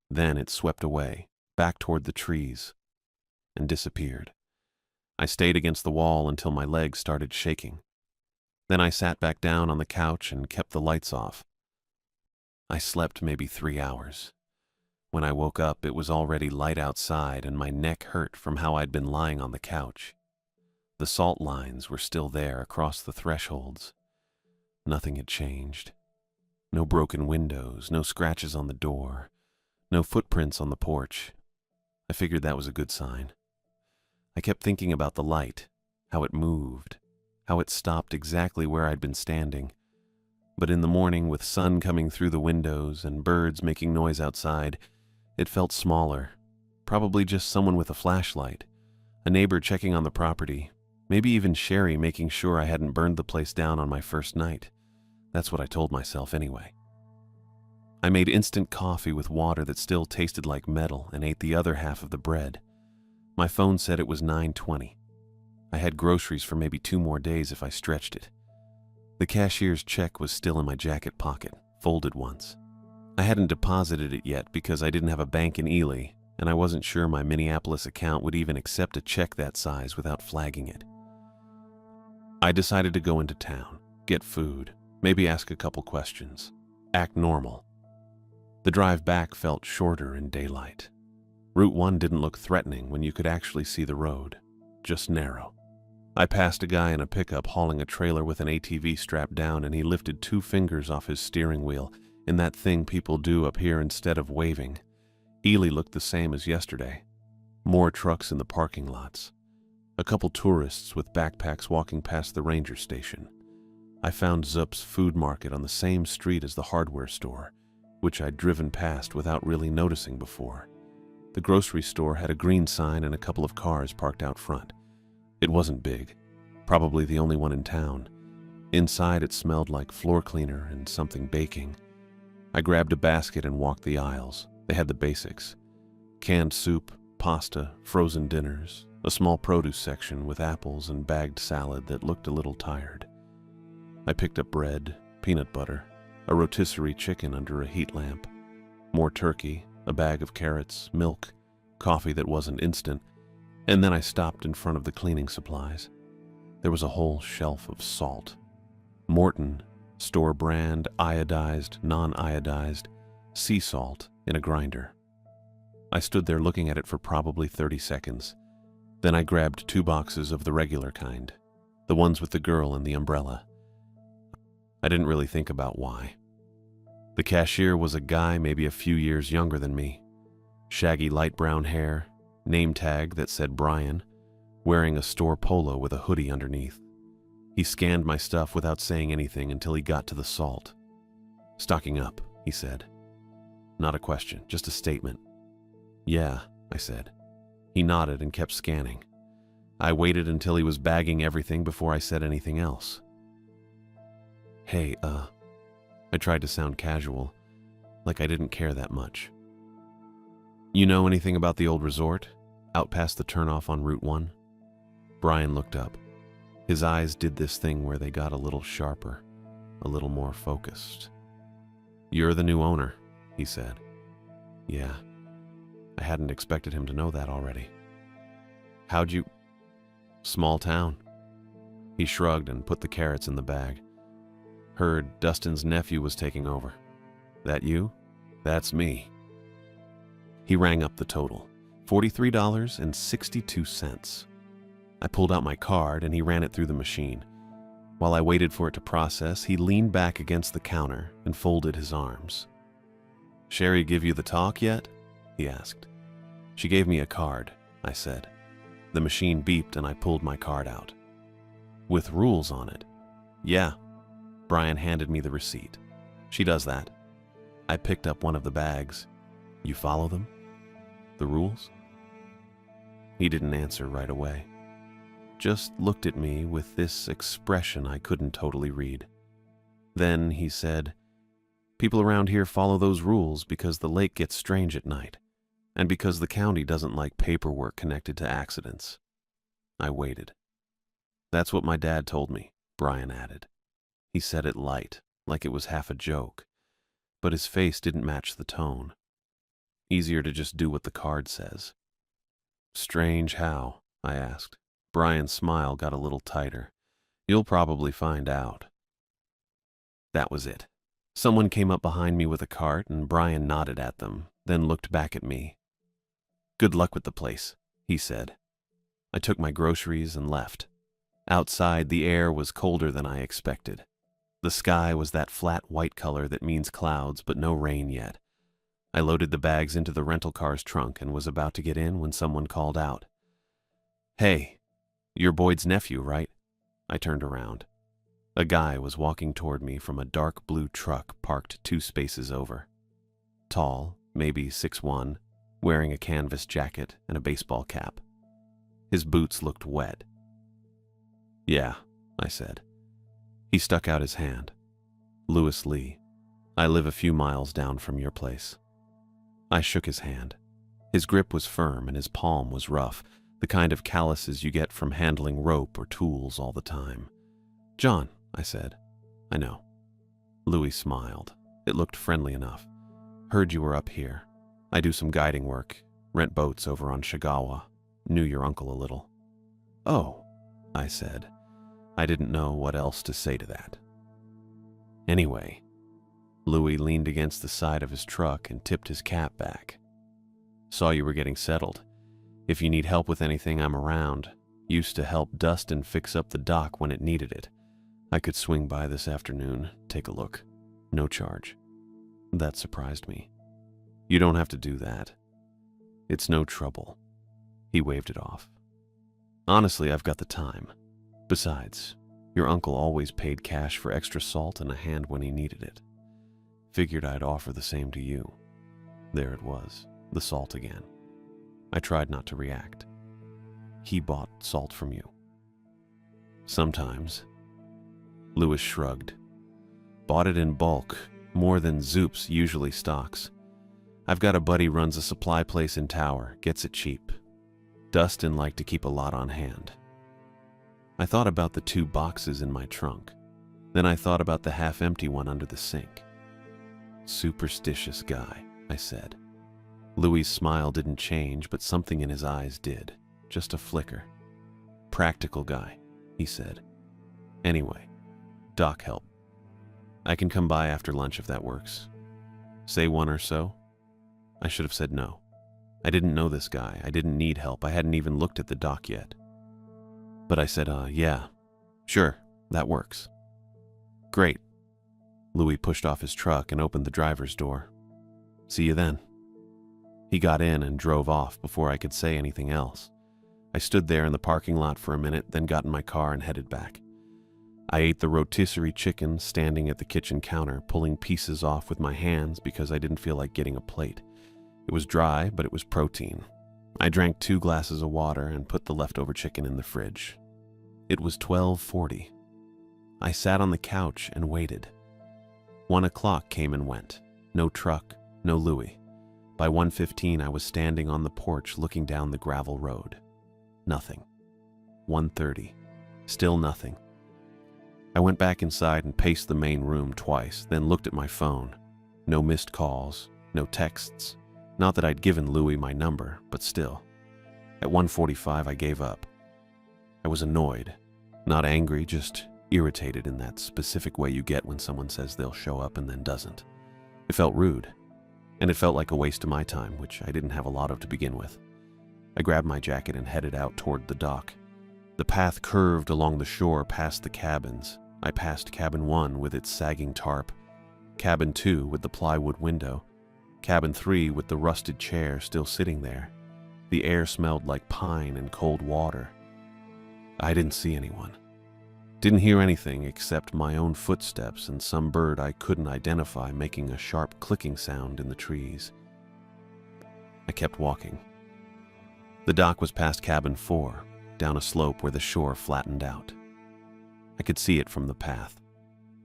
Then it swept away, back toward the trees, and disappeared. I stayed against the wall until my legs started shaking. Then I sat back down on the couch and kept the lights off. I slept maybe 3 hours. When I woke up, it was already light outside and my neck hurt from how I'd been lying on the couch. The salt lines were still there across the thresholds. Nothing had changed. No broken windows, no scratches on the door, no footprints on the porch. I figured that was a good sign. I kept thinking about the light, how it moved, how it stopped exactly where I'd been standing. But in the morning, with sun coming through the windows and birds making noise outside, it felt smaller. Probably just someone with a flashlight, a neighbor checking on the property, maybe even Sherry making sure I hadn't burned the place down on my first night. That's what I told myself anyway. I made instant coffee with water that still tasted like metal and ate the other half of the bread. My phone said it was 9:20. I had groceries for maybe 2 more days if I stretched it. The cashier's check was still in my jacket pocket, folded once. I hadn't deposited it yet because I didn't have a bank in Ely, and I wasn't sure my Minneapolis account would even accept a check that size without flagging it. I decided to go into town, get food, maybe ask a couple questions, act normal. The drive back felt shorter in daylight. Route 1 didn't look threatening when you could actually see the road, just narrow. I passed a guy in a pickup hauling a trailer with an ATV strapped down, and he lifted 2 fingers off his steering wheel in that thing people do up here instead of waving. Ely looked the same as yesterday. More trucks in the parking lots. A couple tourists with backpacks walking past the ranger station. I found Zup's food market on the same street as the hardware store, which I'd driven past without really noticing before. The grocery store had a green sign and a couple of cars parked out front. It wasn't big, probably the only one in town. Inside it smelled like floor cleaner and something baking. I grabbed a basket and walked the aisles. They had the basics. Canned soup, pasta, frozen dinners, a small produce section with apples and bagged salad that looked a little tired. I picked up bread, peanut butter, a rotisserie chicken under a heat lamp, more turkey, a bag of carrots, milk, coffee that wasn't instant, and then I stopped in front of the cleaning supplies. There was a whole shelf of salt. Morton, store brand, iodized, non-iodized, sea salt in a grinder. I stood there looking at it for probably 30 seconds. Then I grabbed 2 boxes of the regular kind, the ones with the girl and the umbrella. I didn't really think about why. The cashier was a guy maybe a few years younger than me. Shaggy light brown hair, name tag that said Brian, wearing a store polo with a hoodie underneath. He scanned my stuff without saying anything until he got to the salt. "Stocking up," he said. Not a question, just a statement. "Yeah," I said. He nodded and kept scanning. I waited until he was bagging everything before I said anything else. "Hey, I tried to sound casual, like I didn't care that much. "You know anything about the old resort, out past the turnoff on Route 1? Brian looked up. His eyes did this thing where they got a little sharper, a little more focused. "You're the new owner," he said. "Yeah." I hadn't expected him to know that already. "How'd you—" "Small town." He shrugged and put the carrots in the bag. "Heard Dustin's nephew was taking over. That you?" "That's me." He rang up the total, $43.62. I pulled out my card and he ran it through the machine. While I waited for it to process, he leaned back against the counter and folded his arms. "Sherry give you the talk yet?" he asked. "She gave me a card," I said. The machine beeped and I pulled my card out. "With rules on it?" "Yeah." Brian handed me the receipt. "She does that." I picked up one of the bags. "You follow them? The rules?" He didn't answer right away. Just looked at me with this expression I couldn't totally read. Then he said, "People around here follow those rules because the lake gets strange at night, and because the county doesn't like paperwork connected to accidents." I waited. "That's what my dad told me," Brian added. He said it light, like it was half a joke, but his face didn't match the tone. Easier to just do what the card says. "Strange how?" I asked. Brian's smile got a little tighter. "You'll probably find out." That was it. Someone came up behind me with a cart and Brian nodded at them, then looked back at me. "Good luck with the place," he said. I took my groceries and left. Outside, the air was colder than I expected. The sky was that flat white color that means clouds, but no rain yet. I loaded the bags into the rental car's trunk and was about to get in when someone called out. "Hey, you're Boyd's nephew, right?" I turned around. A guy was walking toward me from a dark blue truck parked 2 spaces over. Tall, maybe 6'1", wearing a canvas jacket and a baseball cap. His boots looked wet. "Yeah," I said. He stuck out his hand. "Louis Lee. I live a few miles down from your place." I shook his hand. His grip was firm and his palm was rough, the kind of calluses you get from handling rope or tools all the time. "John," I said. "I know." Louis smiled. It looked friendly enough. "Heard you were up here. I do some guiding work, rent boats over on Shigawa. Knew your uncle a little." "Oh," I said. I didn't know what else to say to that. "Anyway," Louis leaned against the side of his truck and tipped his cap back. "Saw you were getting settled. If you need help with anything, I'm around. Used to help Dustin fix up the dock when it needed it. I could swing by this afternoon, take a look. No charge." That surprised me. "You don't have to do that. It's no trouble." He waved it off. "Honestly, I've got the time. Besides, your uncle always paid cash for extra salt and a hand when he needed it. Figured I'd offer the same to you." There it was, the salt again. I tried not to react. "He bought salt from you?" "Sometimes." Louis shrugged. "Bought it in bulk, more than Zoop's usually stocks. I've got a buddy runs a supply place in Tower, gets it cheap. Dustin liked to keep a lot on hand." I thought about the 2 boxes in my trunk. Then I thought about the half-empty one under the sink. Superstitious guy, I said. Louis's smile didn't change, but something in his eyes did. Just a flicker. Practical guy, he said. Anyway, Doc help. I can come by after lunch if that works. Say 1 or so? I should have said no. I didn't know this guy. I didn't need help. I hadn't even looked at the dock yet. But I said, yeah, sure, that works. Great. Louis pushed off his truck and opened the driver's door. See you then. He got in and drove off before I could say anything else. I stood there in the parking lot for a minute, then got in my car and headed back. I ate the rotisserie chicken standing at the kitchen counter, pulling pieces off with my hands because I didn't feel like getting a plate. It was dry, but it was protein. I drank 2 glasses of water and put the leftover chicken in the fridge. It was 12:40. I sat on the couch and waited. 1 o'clock came and went. No truck, no Louis. By 1:15, I was standing on the porch looking down the gravel road. Nothing. 1:30. Still nothing. I went back inside and paced the main room twice, then looked at my phone. No missed calls, no texts. Not that I'd given Louis my number, but still. At 1:45, I gave up. I was annoyed. Not angry, just irritated in that specific way you get when someone says they'll show up and then doesn't. It felt rude. And it felt like a waste of my time, which I didn't have a lot of to begin with. I grabbed my jacket and headed out toward the dock. The path curved along the shore past the cabins. I passed cabin 1 with its sagging tarp, cabin 2 with the plywood window, cabin 3 with the rusted chair still sitting there. The air smelled like pine and cold water. I didn't see anyone. Didn't hear anything except my own footsteps and some bird I couldn't identify making a sharp clicking sound in the trees. I kept walking. The dock was past cabin 4, down a slope where the shore flattened out. I could see it from the path.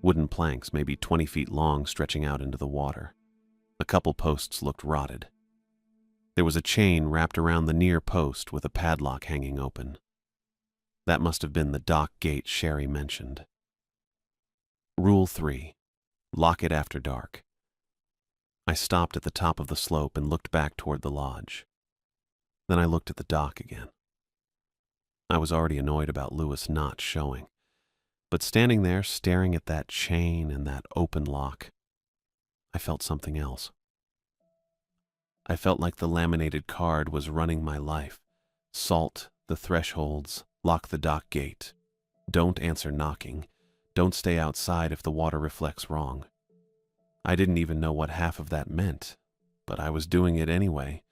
Wooden planks maybe 20 feet long stretching out into the water. A couple posts looked rotted. There was a chain wrapped around the near post with a padlock hanging open. That must have been the dock gate Sherry mentioned. Rule 3. Lock it after dark. I stopped at the top of the slope and looked back toward the lodge. Then I looked at the dock again. I was already annoyed about Louis not showing, but standing there staring at that chain and that open lock, I felt something else. I felt like the laminated card was running my life. Salt the thresholds, lock the dock gate. Don't answer knocking. Don't stay outside if the water reflects wrong. I didn't even know what half of that meant, but I was doing it anyway,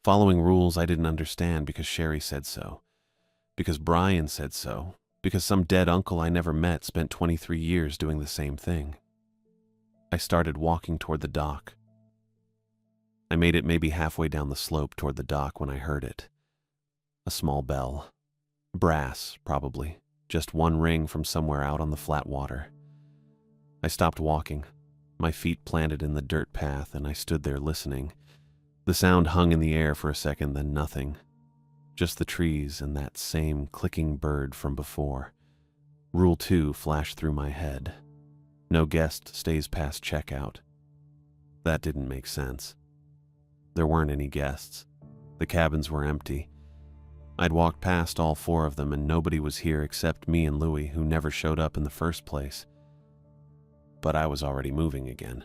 following rules I didn't understand because Sherry said so, because Brian said so, because some dead uncle I never met spent 23 years doing the same thing. I started walking toward the dock. I made it maybe halfway down the slope toward the dock when I heard it. A small bell. Brass, probably. Just one ring from somewhere out on the flat water. I stopped walking, my feet planted in the dirt path, and I stood there listening. The sound hung in the air for a second, then nothing. Just the trees and that same clicking bird from before. Rule 2 flashed through my head. No guest stays past checkout. That didn't make sense. There weren't any guests. The cabins were empty. I'd walked past all 4 of them and nobody was here except me and Louis, who never showed up in the first place. But I was already moving again.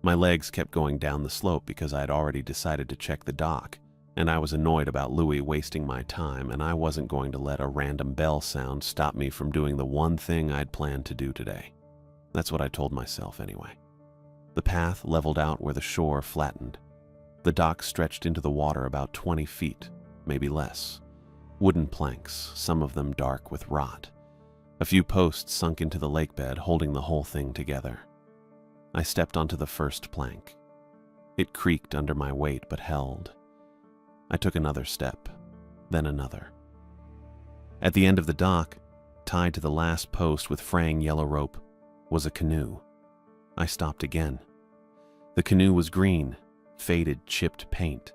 My legs kept going down the slope because I'd already decided to check the dock, and I was annoyed about Louis wasting my time, and I wasn't going to let a random bell sound stop me from doing the one thing I'd planned to do today. That's what I told myself anyway. The path leveled out where the shore flattened. The dock stretched into the water about 20 feet, maybe less. Wooden planks, some of them dark with rot. A few posts sunk into the lakebed, holding the whole thing together. I stepped onto the first plank. It creaked under my weight, but held. I took another step, then another. At the end of the dock, tied to the last post with fraying yellow rope, was a canoe. I stopped again. The canoe was green, faded chipped paint,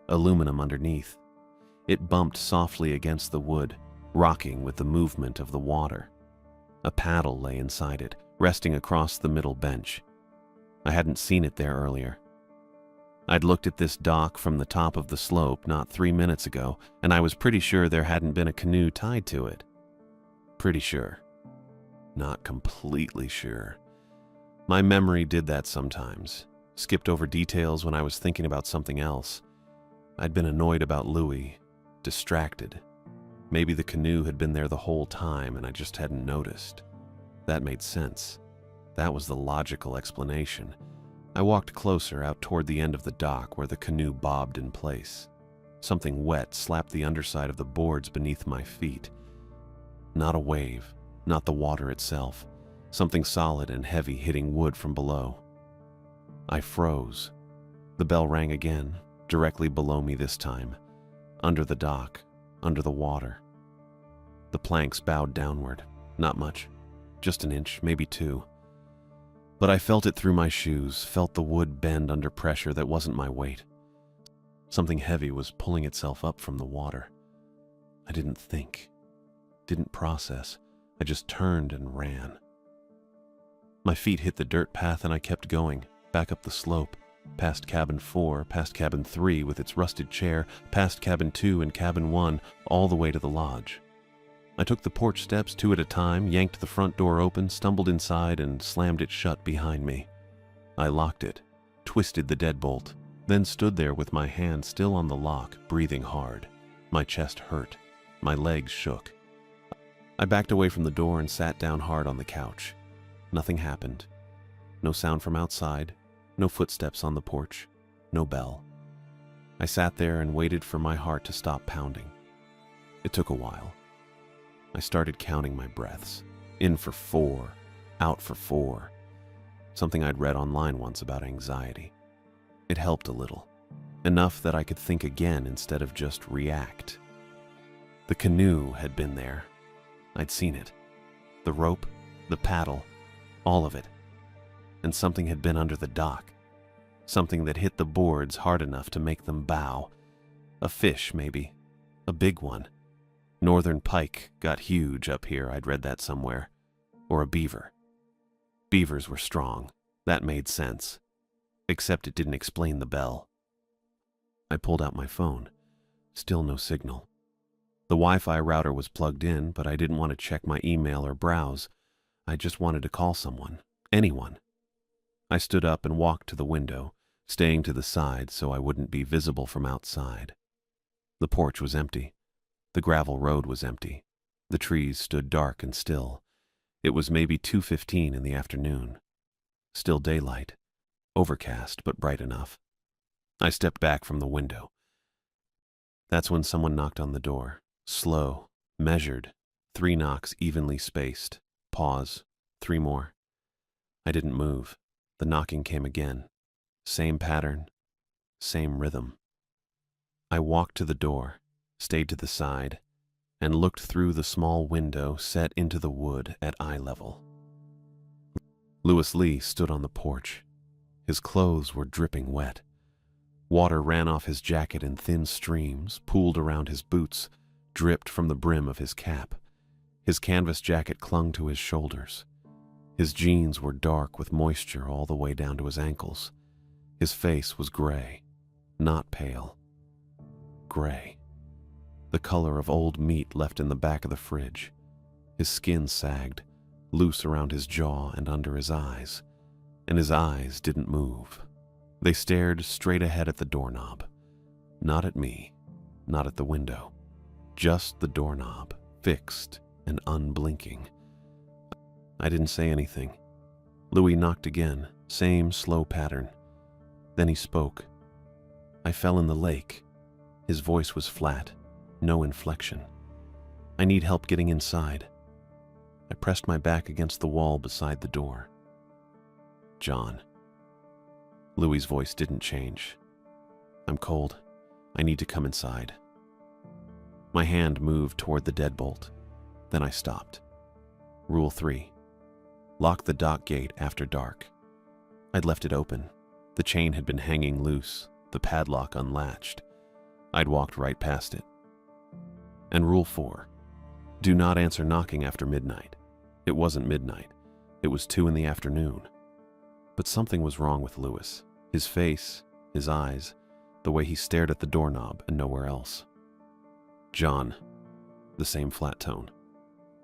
aluminum underneath. It bumped softly against the wood, rocking with the movement of the water. A paddle lay inside it, resting across the middle bench. I hadn't seen it there earlier. I'd looked at this dock from the top of the slope not 3 minutes ago, and I was pretty sure there hadn't been a canoe tied to it. Pretty sure. Not completely sure. My memory did that sometimes. Skipped over details when I was thinking about something else. I'd been annoyed about Louis, distracted. Maybe the canoe had been there the whole time and I just hadn't noticed. That made sense. That was the logical explanation. I walked closer out toward the end of the dock where the canoe bobbed in place. Something wet slapped the underside of the boards beneath my feet. Not a wave, not the water itself. Something solid and heavy hitting wood from below. I froze. The bell rang again, directly below me this time. Under the dock, under the water. The planks bowed downward. Not much. Just an inch, maybe 2. But I felt it through my shoes, felt the wood bend under pressure that wasn't my weight. Something heavy was pulling itself up from the water. I didn't think, didn't process. I just turned and ran. My feet hit the dirt path and I kept going, back up the slope, past cabin 4, past cabin 3 with its rusted chair, past cabin 2 and cabin 1, all the way to the lodge. I took the porch steps 2 at a time, yanked the front door open, stumbled inside, and slammed it shut behind me. I locked it, twisted the deadbolt, then stood there with my hand still on the lock, breathing hard. My chest hurt. My legs shook. I backed away from the door and sat down hard on the couch. Nothing happened. No sound from outside, no footsteps on the porch, no bell. I sat there and waited for my heart to stop pounding. It took a while. I started counting my breaths. In for 4, out for 4. Something I'd read online once about anxiety. It helped a little. Enough that I could think again instead of just react. The canoe had been there. I'd seen it. The rope, the paddle, all of it. And something had been under the dock. Something that hit the boards hard enough to make them bow. A fish, maybe. A big one. Northern pike got huge up here, I'd read that somewhere. Or a beaver. Beavers were strong. That made sense. Except it didn't explain the bell. I pulled out my phone. Still no signal. The Wi-Fi router was plugged in, but I didn't want to check my email or browse. I just wanted to call someone. Anyone. I stood up and walked to the window, staying to the side so I wouldn't be visible from outside. The porch was empty. The gravel road was empty. The trees stood dark and still. It was maybe 2:15 in the afternoon. Still daylight. Overcast, but bright enough. I stepped back from the window. That's when someone knocked on the door. Slow, measured, 3 knocks evenly spaced. Pause. 3 more. I didn't move. The knocking came again. Same pattern, same rhythm. I walked to the door, stayed to the side, and looked through the small window set into the wood at eye level. Louis Lee stood on the porch. His clothes were dripping wet. Water ran off his jacket in thin streams, pooled around his boots, dripped from the brim of his cap. His canvas jacket clung to his shoulders. His jeans were dark with moisture all the way down to his ankles. His face was gray, not pale. Gray. The color of old meat left in the back of the fridge. His skin sagged, loose around his jaw and under his eyes, and his eyes didn't move. They stared straight ahead at the doorknob. Not at me, not at the window. Just the doorknob, fixed and unblinking. I didn't say anything. Louis knocked again, same slow pattern. Then he spoke. I fell in the lake. His voice was flat, no inflection. I need help getting inside. I pressed my back against the wall beside the door. John. Louis's voice didn't change. I'm cold. I need to come inside. My hand moved toward the deadbolt. Then I stopped. Rule 3. Lock the dock gate after dark. I'd left it open. The chain had been hanging loose, the padlock unlatched. I'd walked right past it. And Rule 4. Do not answer knocking after midnight. It wasn't midnight. It was 2 in the afternoon. But something was wrong with Lewis. His face, his eyes, the way he stared at the doorknob and nowhere else. "John," the same flat tone.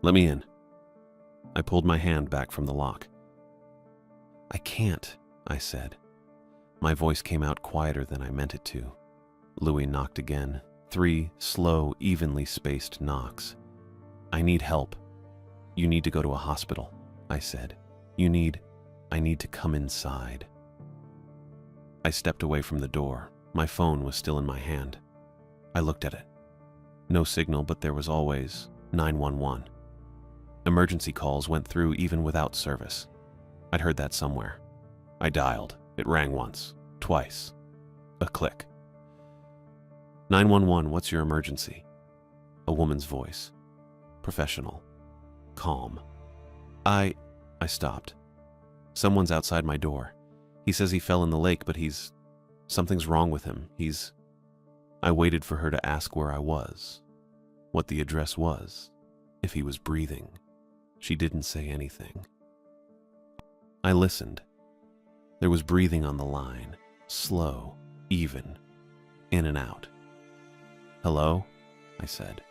"Let me in." I pulled my hand back from the lock. "I can't," I said. My voice came out quieter than I meant it to. Louis knocked again. 3 slow, evenly spaced knocks. "I need help. You need to go to a hospital," I said. I need to come inside." I stepped away from the door. My phone was still in my hand. I looked at it. No signal, but there was always 911. Emergency calls went through even without service. I'd heard that somewhere. I dialed. It rang once, twice. A click. 911, what's your emergency?" A woman's voice. Professional. Calm. I stopped. "Someone's outside my door. He says he fell in the lake, but something's wrong with him. I waited for her to ask where I was, what the address was, if he was breathing. She didn't say anything. I listened. There was breathing on the line, slow, even, in and out. "Hello?" I said.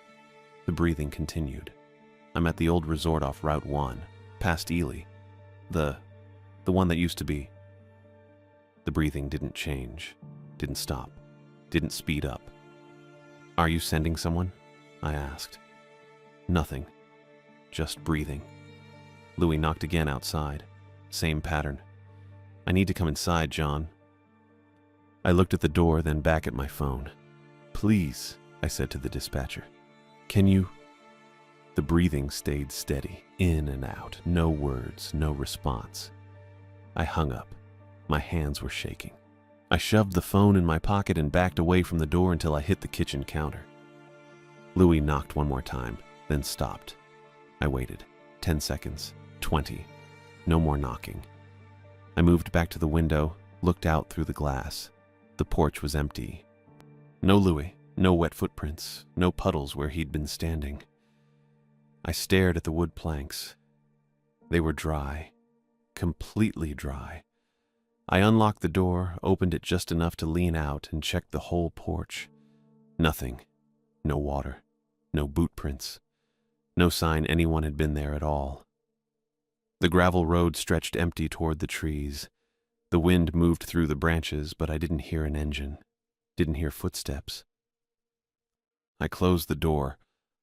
The breathing continued. "I'm at the old resort off Route 1, past Ely. The one that used to be." The breathing didn't change, didn't stop, didn't speed up. "Are you sending someone?" I asked. "Nothing. Just breathing." Louis knocked again outside. Same pattern. "I need to come inside, John." I looked at the door, then back at my phone. "Please," I said to the dispatcher. "Can you?" The breathing stayed steady, in and out, no words, no response. I hung up. My hands were shaking. I shoved the phone in my pocket and backed away from the door until I hit the kitchen counter. Louis knocked one more time, then stopped. I waited. 10 seconds. 20. No more knocking. I moved back to the window, looked out through the glass. The porch was empty. No Louis, no wet footprints, no puddles where he'd been standing. I stared at the wood planks. They were dry. Completely dry. I unlocked the door, opened it just enough to lean out and check the whole porch. Nothing. No water. No boot prints. No sign anyone had been there at all. The gravel road stretched empty toward the trees. The wind moved through the branches, but I didn't hear an engine. Didn't hear footsteps. I closed the door,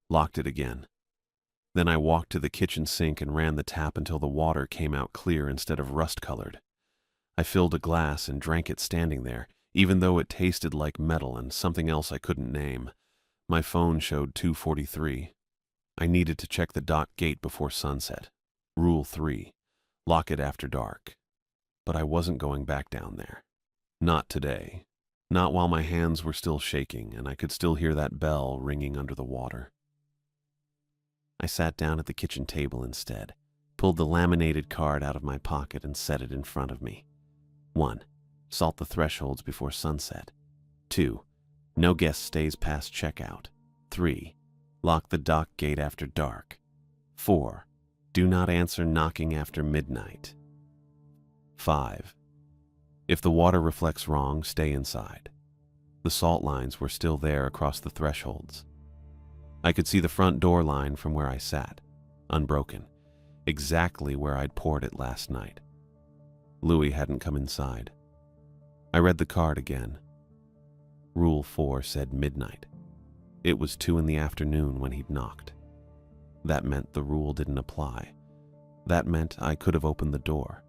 locked it again. Then I walked to the kitchen sink and ran the tap until the water came out clear instead of rust-colored. I filled a glass and drank it standing there, even though it tasted like metal and something else I couldn't name. My phone showed 2:43. I needed to check the dock gate before sunset. Rule 3. Lock it after dark. But I wasn't going back down there. Not today. Not while my hands were still shaking and I could still hear that bell ringing under the water. I sat down at the kitchen table instead, pulled the laminated card out of my pocket and set it in front of me. 1. Salt the thresholds before sunset. 2. No guest stays past checkout. 3. Lock the dock gate after dark. 4. Do not answer knocking after midnight. 5. If the water reflects wrong, stay inside. The salt lines were still there across the thresholds. I could see the front door line from where I sat, unbroken, exactly where I'd poured it last night. Louis hadn't come inside. I read the card again. Rule 4 said midnight. It was 2 in the afternoon when he'd knocked. That meant the rule didn't apply. That meant I could have opened the door.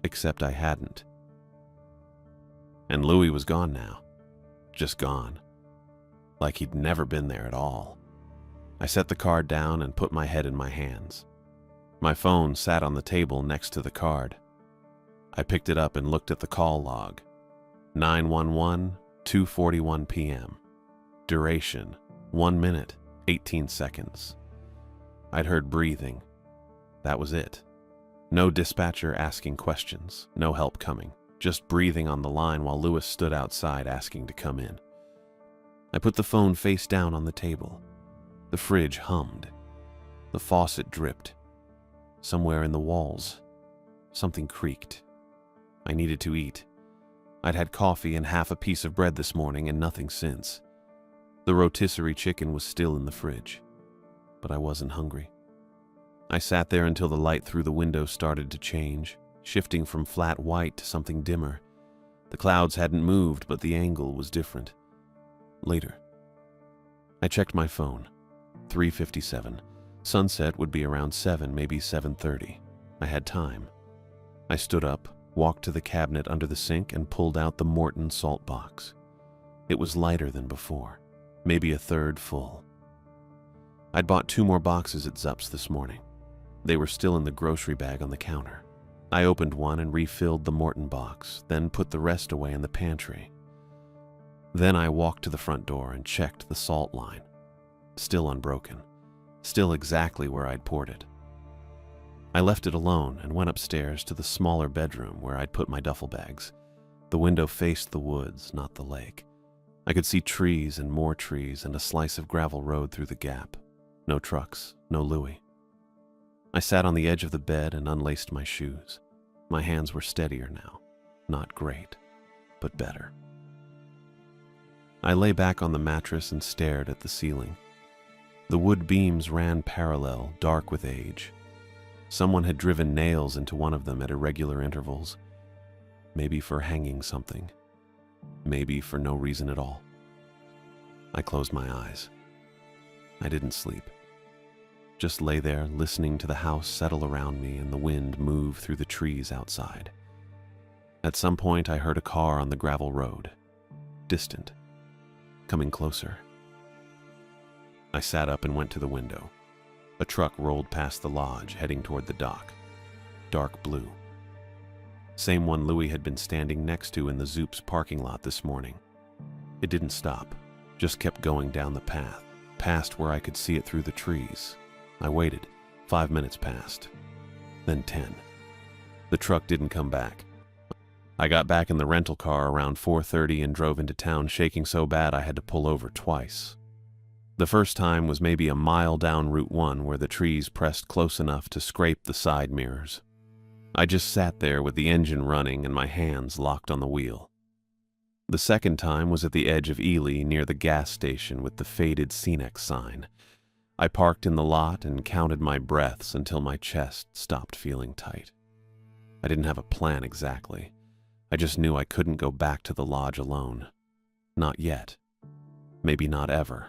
Except I hadn't. And Louis was gone now. Just gone. Like he'd never been there at all. I set the card down and put my head in my hands. My phone sat on the table next to the card. I picked it up and looked at the call log. 911, 2:41 p.m. Duration, 1 minute, 18 seconds. I'd heard breathing. That was it. No dispatcher asking questions, no help coming. Just breathing on the line while Louis stood outside asking to come in. I put the phone face down on the table. The fridge hummed. The faucet dripped. Somewhere in the walls, something creaked. I needed to eat. I'd had coffee and half a piece of bread this morning and nothing since. The rotisserie chicken was still in the fridge, but I wasn't hungry. I sat there until the light through the window started to change, shifting from flat white to something dimmer. The clouds hadn't moved, but the angle was different. Later, I checked my phone. 3:57. Sunset would be around 7, maybe 7:30. I had time. I stood up, walked to the cabinet under the sink, and pulled out the Morton salt box. It was lighter than before, maybe a third full. I'd bought 2 more boxes at Zupp's this morning. They were still in the grocery bag on the counter. I opened one and refilled the Morton box, then put the rest away in the pantry. Then I walked to the front door and checked the salt line. Still unbroken, still exactly where I'd poured it. I left it alone and went upstairs to the smaller bedroom where I'd put my duffel bags. The window faced the woods, not the lake. I could see trees and more trees and a slice of gravel road through the gap. No trucks, no Louie. I sat on the edge of the bed and unlaced my shoes. My hands were steadier now. Not great, but better. I lay back on the mattress and stared at the ceiling. The wood beams ran parallel, dark with age. Someone had driven nails into one of them at irregular intervals. Maybe for hanging something. Maybe for no reason at all. I closed my eyes. I didn't sleep. Just lay there listening to the house settle around me and the wind move through the trees outside. At some point I heard a car on the gravel road. Distant. Coming closer. I sat up and went to the window. A truck rolled past the lodge, heading toward the dock. Dark blue. Same one Louie had been standing next to in the Zoop's parking lot this morning. It didn't stop, just kept going down the path, past where I could see it through the trees. I waited. 5 minutes passed. Then 10. The truck didn't come back. I got back in the rental car around 4:30 and drove into town shaking so bad I had to pull over twice. The first time was maybe a mile down Route 1 where the trees pressed close enough to scrape the side mirrors. I just sat there with the engine running and my hands locked on the wheel. The second time was at the edge of Ely near the gas station with the faded Cenex sign. I parked in the lot and counted my breaths until my chest stopped feeling tight. I didn't have a plan exactly. I just knew I couldn't go back to the lodge alone. Not yet. Maybe not ever.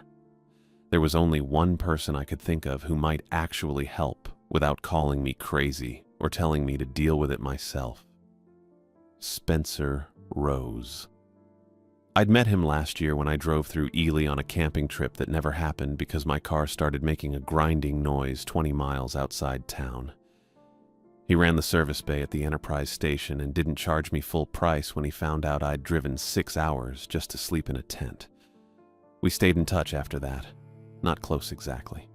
There was only one person I could think of who might actually help without calling me crazy or telling me to deal with it myself. Spencer Rose. I'd met him last year when I drove through Ely on a camping trip that never happened because my car started making a grinding noise 20 miles outside town. He ran the service bay at the Enterprise station and didn't charge me full price when he found out I'd driven 6 hours just to sleep in a tent. We stayed in touch after that. Not close exactly,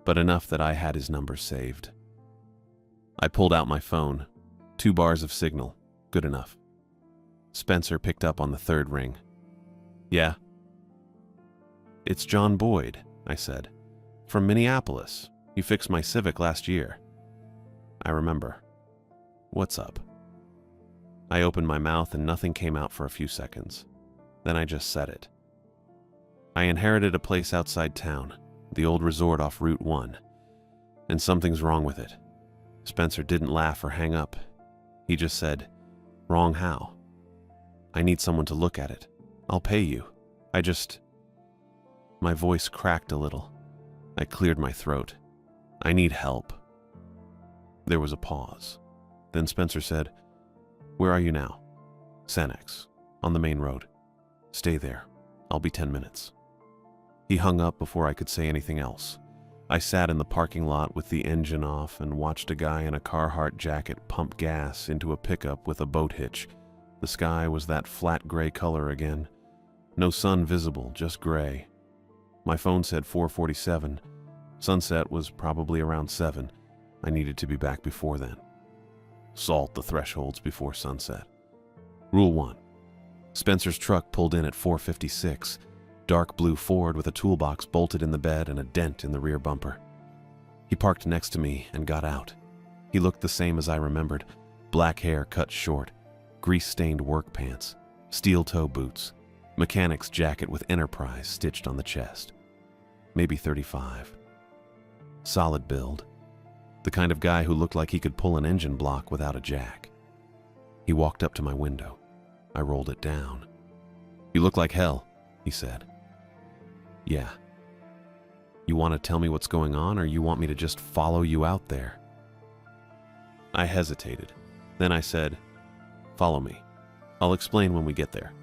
but enough that I had his number saved. I pulled out my phone. 2 bars of signal. Good enough. Spencer picked up on the 3rd ring. Yeah? It's John Boyd, I said. From Minneapolis. You fixed my Civic last year. I remember. What's up? I opened my mouth and nothing came out for a few seconds. Then I just said it. I inherited a place outside town, the old resort off Route 1, and something's wrong with it. Spencer didn't laugh or hang up. He just said, "Wrong how?" "I need someone to look at it. I'll pay you. My voice cracked a little. I cleared my throat. "I need help." There was a pause. Then Spencer said, "Where are you now?" "Cenex, on the main road." "Stay there. I'll be 10 minutes. He hung up before I could say anything else. I sat in the parking lot with the engine off and watched a guy in a Carhartt jacket pump gas into a pickup with a boat hitch. The sky was that flat gray color again. No sun visible, just gray. My phone said 4:47. Sunset was probably around 7. I needed to be back before then. Salt the thresholds before sunset. Rule 1. Spencer's truck pulled in at 4:56. Dark blue Ford with a toolbox bolted in the bed and a dent in the rear bumper. He parked next to me and got out. He looked the same as I remembered. Black hair cut short, grease-stained work pants, steel-toe boots, mechanic's jacket with Enterprise stitched on the chest. Maybe 35. Solid build. The kind of guy who looked like he could pull an engine block without a jack. He walked up to my window. I rolled it down. "You look like hell," he said. "Yeah. You want to tell me what's going on, or you want me to just follow you out there?" I hesitated. Then I said, "Follow me. I'll explain when we get there."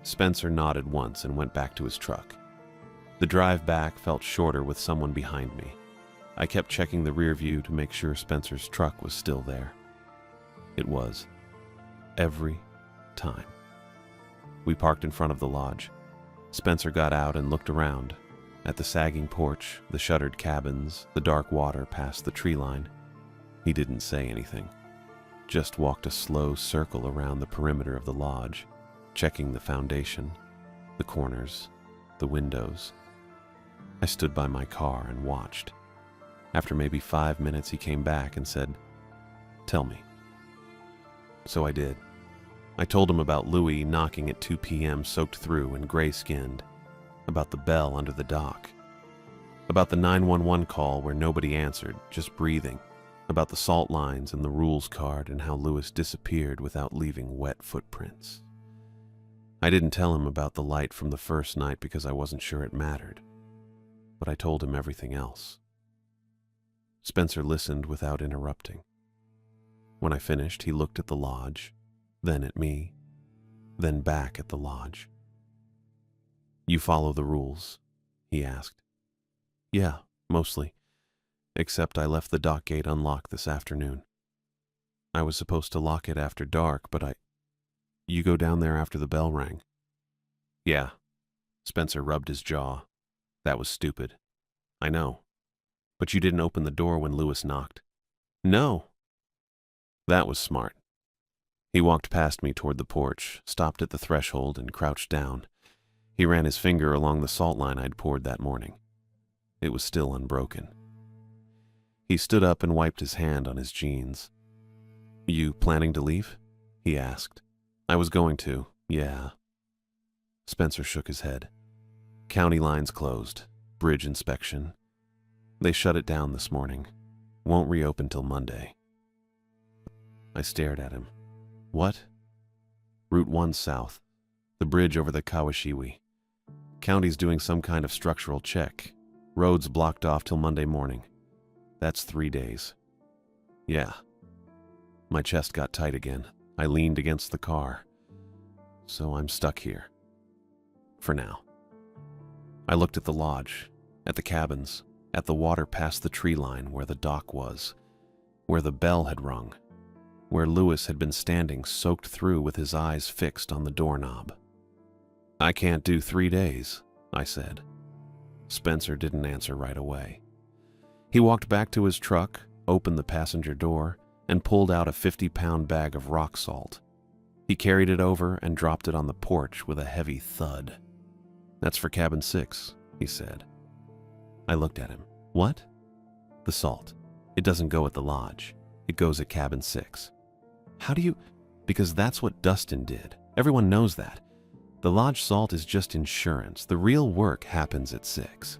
Spencer nodded once and went back to his truck. The drive back felt shorter with someone behind me. I kept checking the rear view to make sure Spencer's truck was still there. It was. Every time. We parked in front of the lodge. Spencer got out and looked around. At the sagging porch, the shuttered cabins, the dark water past the tree line. He didn't say anything. Just walked a slow circle around the perimeter of the lodge, checking the foundation, the corners, the windows. I stood by my car and watched. After maybe 5 minutes, he came back and said, "Tell me." So I did. I told him about Louis knocking at 2 p.m. soaked through and gray-skinned, about the bell under the dock, about the 911 call where nobody answered, just breathing, about the salt lines and the rules card and how Louis disappeared without leaving wet footprints. I didn't tell him about the light from the first night because I wasn't sure it mattered, but I told him everything else. Spencer listened without interrupting. When I finished, he looked at the lodge, then at me, then back at the lodge. "You follow the rules?" he asked. "Yeah, mostly. Except I left the dock gate unlocked this afternoon. I was supposed to lock it after dark, but You go down there after the bell rang?" "Yeah." Spencer rubbed his jaw. "That was stupid. I know. But you didn't open the door when Louis knocked." "No." "That was smart." He walked past me toward the porch, stopped at the threshold, and crouched down. He ran his finger along the salt line I'd poured that morning. It was still unbroken. He stood up and wiped his hand on his jeans. "You planning to leave?" he asked. "I was going to, yeah." Spencer shook his head. "County line's closed. Bridge inspection. They shut it down this morning. Won't reopen till Monday." I stared at him. "What?" "Route 1 south. The bridge over the Kawashiwi. County's doing some kind of structural check. Road's blocked off till Monday morning. That's 3 days." "Yeah." My chest got tight again. I leaned against the car. "So I'm stuck here. For now." I looked at the lodge, at the cabins, at the water past the tree line where the dock was, where the bell had rung, where Louis had been standing soaked through with his eyes fixed on the doorknob. "I can't do 3 days," I said. Spencer didn't answer right away. He walked back to his truck, opened the passenger door, and pulled out a 50-pound bag of rock salt. He carried it over and dropped it on the porch with a heavy thud. "That's for cabin 6, he said. I looked at him. "What?" "The salt. It doesn't go at the lodge. It goes at cabin 6. "How do you—" "Because that's what Dustin did. Everyone knows that. The lodge salt is just insurance. The real work happens at 6.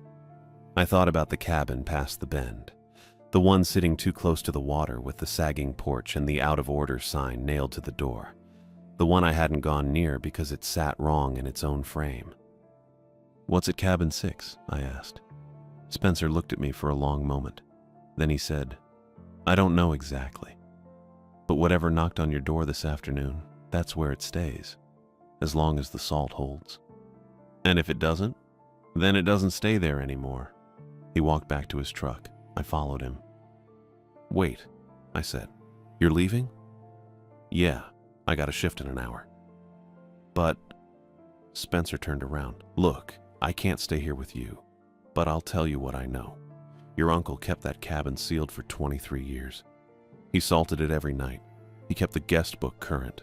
I thought about the cabin past the bend. The one sitting too close to the water with the sagging porch and the out-of-order sign nailed to the door. The one I hadn't gone near because it sat wrong in its own frame. "What's at cabin 6? I asked. Spencer looked at me for a long moment. Then he said, "I don't know exactly. But whatever knocked on your door this afternoon, that's where it stays, as long as the salt holds. And if it doesn't, then it doesn't stay there anymore." He walked back to his truck. I followed him. "Wait," I said. "You're leaving?" "Yeah, I got a shift in an hour." "But—" Spencer turned around. "Look, I can't stay here with you, but I'll tell you what I know. Your uncle kept that cabin sealed for 23 years. He salted it every night. He kept the guest book current.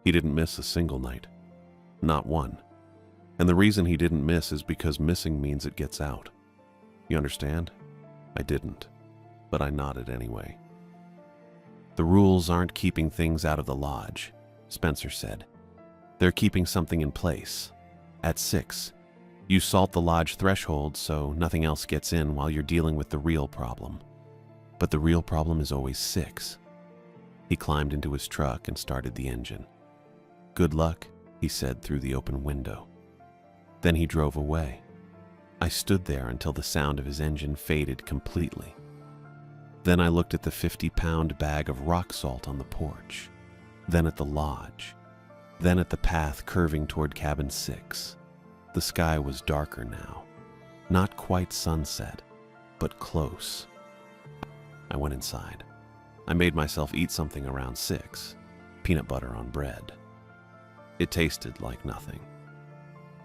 He didn't miss a single night. Not one. And the reason he didn't miss is because missing means it gets out. You understand?" I didn't, but I nodded anyway. "The rules aren't keeping things out of the lodge. Spencer said. They're keeping something in place. At 6, you salt the lodge threshold so nothing else gets in while you're dealing with the real problem. But the real problem is always 6. He climbed into his truck and started the engine. Good luck, he said through the open window. Then he drove away. I stood there until the sound of his engine faded completely. Then I looked at the 50-pound bag of rock salt on the porch, then at the lodge, then at the path curving toward cabin 6. The sky was darker now. Not quite sunset, but close. I went inside. I made myself eat something around 6, peanut butter on bread. It tasted like nothing.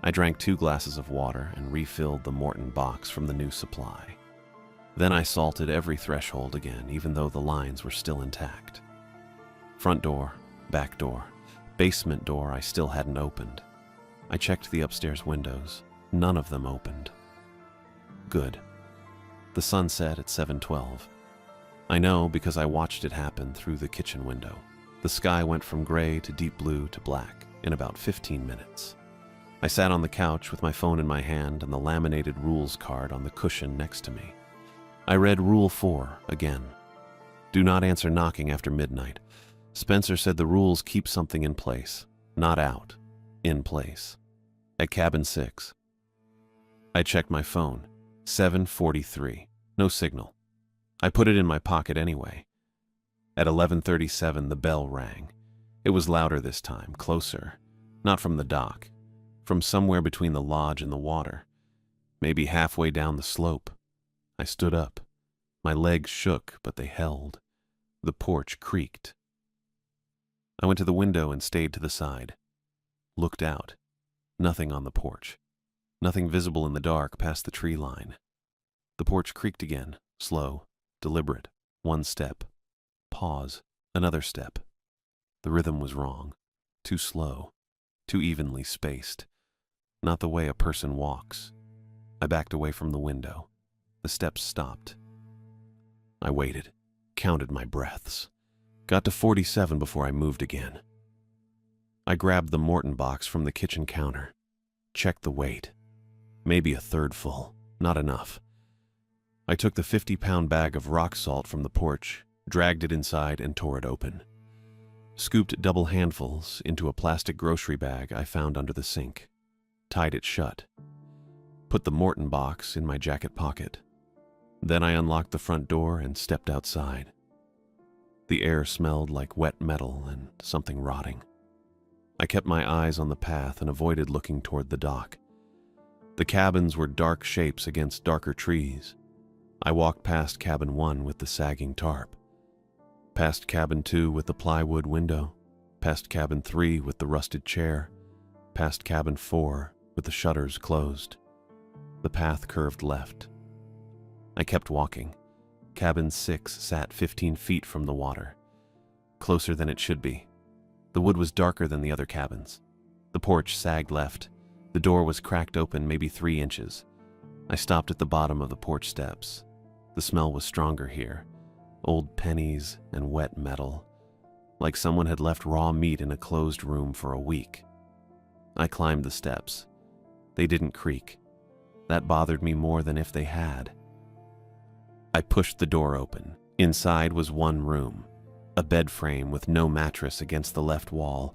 I drank 2 glasses of water and refilled the Morton box from the new supply. Then I salted every threshold again, even though the lines were still intact. Front door, back door, basement door I still hadn't opened. I checked the upstairs windows. None of them opened. Good. The sun set at 7:12. I know because I watched it happen through the kitchen window. The sky went from gray to deep blue to black in about 15 minutes. I sat on the couch with my phone in my hand and the laminated rules card on the cushion next to me. I read Rule 4 again. Do not answer knocking after midnight. Spencer said the rules keep something in place, not out, in place. At cabin 6. I checked my phone. 7:43. No signal. I put it in my pocket anyway. At 11:37, the bell rang. It was louder this time, closer. Not from the dock. From somewhere between the lodge and the water. Maybe halfway down the slope. I stood up. My legs shook, but they held. The porch creaked. I went to the window and stayed to the side. Looked out. Nothing on the porch. Nothing visible in the dark past the tree line. The porch creaked again, slow, deliberate. 1 step. Pause. Another step. The rhythm was wrong. Too slow. Too evenly spaced. Not the way a person walks. I backed away from the window. The steps stopped. I waited, counted my breaths. Got to 47 before I moved again. I grabbed the Morton box from the kitchen counter. Checked the weight. Maybe a third full. Not enough. I took the 50-pound bag of rock salt from the porch, dragged it inside, and tore it open. Scooped double handfuls into a plastic grocery bag I found under the sink. Tied it shut. Put the Morton box in my jacket pocket. Then I unlocked the front door and stepped outside. The air smelled like wet metal and something rotting. I kept my eyes on the path and avoided looking toward the dock. The cabins were dark shapes against darker trees. I walked past cabin 1 with the sagging tarp. Past cabin 2 with the plywood window. Past cabin 3 with the rusted chair. Past cabin 4 with the shutters closed. The path curved left. I kept walking. Cabin 6 sat 15 feet from the water. Closer than it should be. The wood was darker than the other cabins. The porch sagged left. The door was cracked open maybe 3 inches. I stopped at the bottom of the porch steps. The smell was stronger here. Old pennies and wet metal. Like someone had left raw meat in a closed room for a week. I climbed the steps. They didn't creak. That bothered me more than if they had. I pushed the door open. Inside was one room. A bed frame with no mattress against the left wall.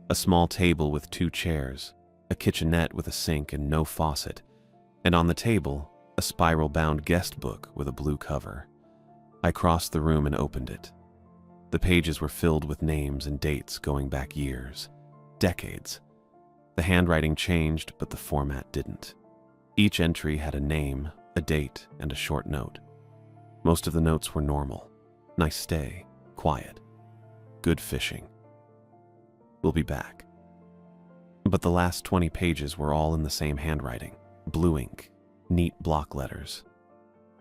A small table with 2 chairs. A kitchenette with a sink and no faucet. And on the table, a spiral-bound guest book with a blue cover. I crossed the room and opened it. The pages were filled with names and dates going back years. Decades. The handwriting changed, but the format didn't. Each entry had a name, a date, and a short note. Most of the notes were normal. Nice stay, quiet, good fishing. We'll be back. But the last 20 pages were all in the same handwriting. Blue ink, neat block letters.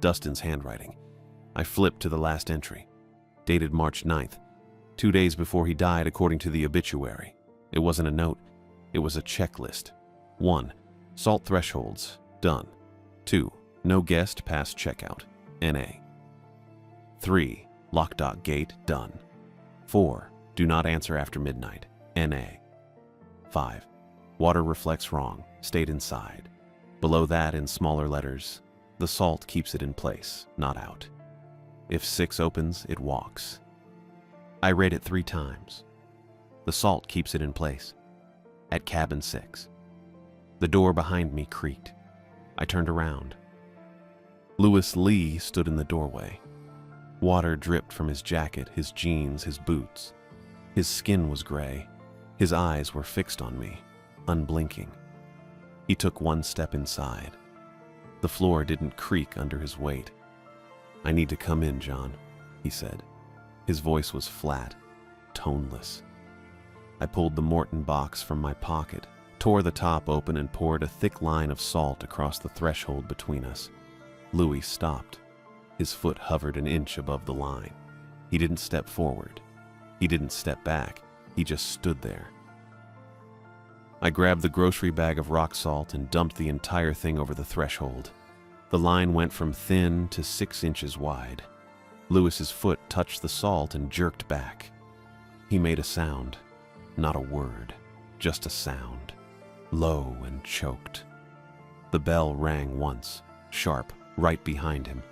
Dustin's handwriting. I flipped to the last entry. Dated March 9th, 2 days before he died according to the obituary. It wasn't a note, it was a checklist. 1. Salt thresholds, done. 2. No guest past checkout, NA. 3. Lock dock gate, done. 4. Do not answer after midnight, NA. 5. Water reflects wrong, stayed inside. Below that, in smaller letters, the salt keeps it in place, not out. If 6 opens, it walks. I read it 3 times. The salt keeps it in place. At cabin 6. The door behind me creaked. I turned around. Louis Lee stood in the doorway. Water dripped from his jacket, his jeans, his boots. His skin was gray. His eyes were fixed on me, unblinking. He took 1 step inside. The floor didn't creak under his weight. "I need to come in, John," he said. His voice was flat, toneless. I pulled the Morton box from my pocket, tore the top open, and poured a thick line of salt across the threshold between us. Louis stopped. His foot hovered an inch above the line. He didn't step forward. He didn't step back. He just stood there. I grabbed the grocery bag of rock salt and dumped the entire thing over the threshold. The line went from thin to 6 inches wide. Louis's foot touched the salt and jerked back. He made a sound, not a word, just a sound, low and choked. The bell rang once, sharp, right behind him.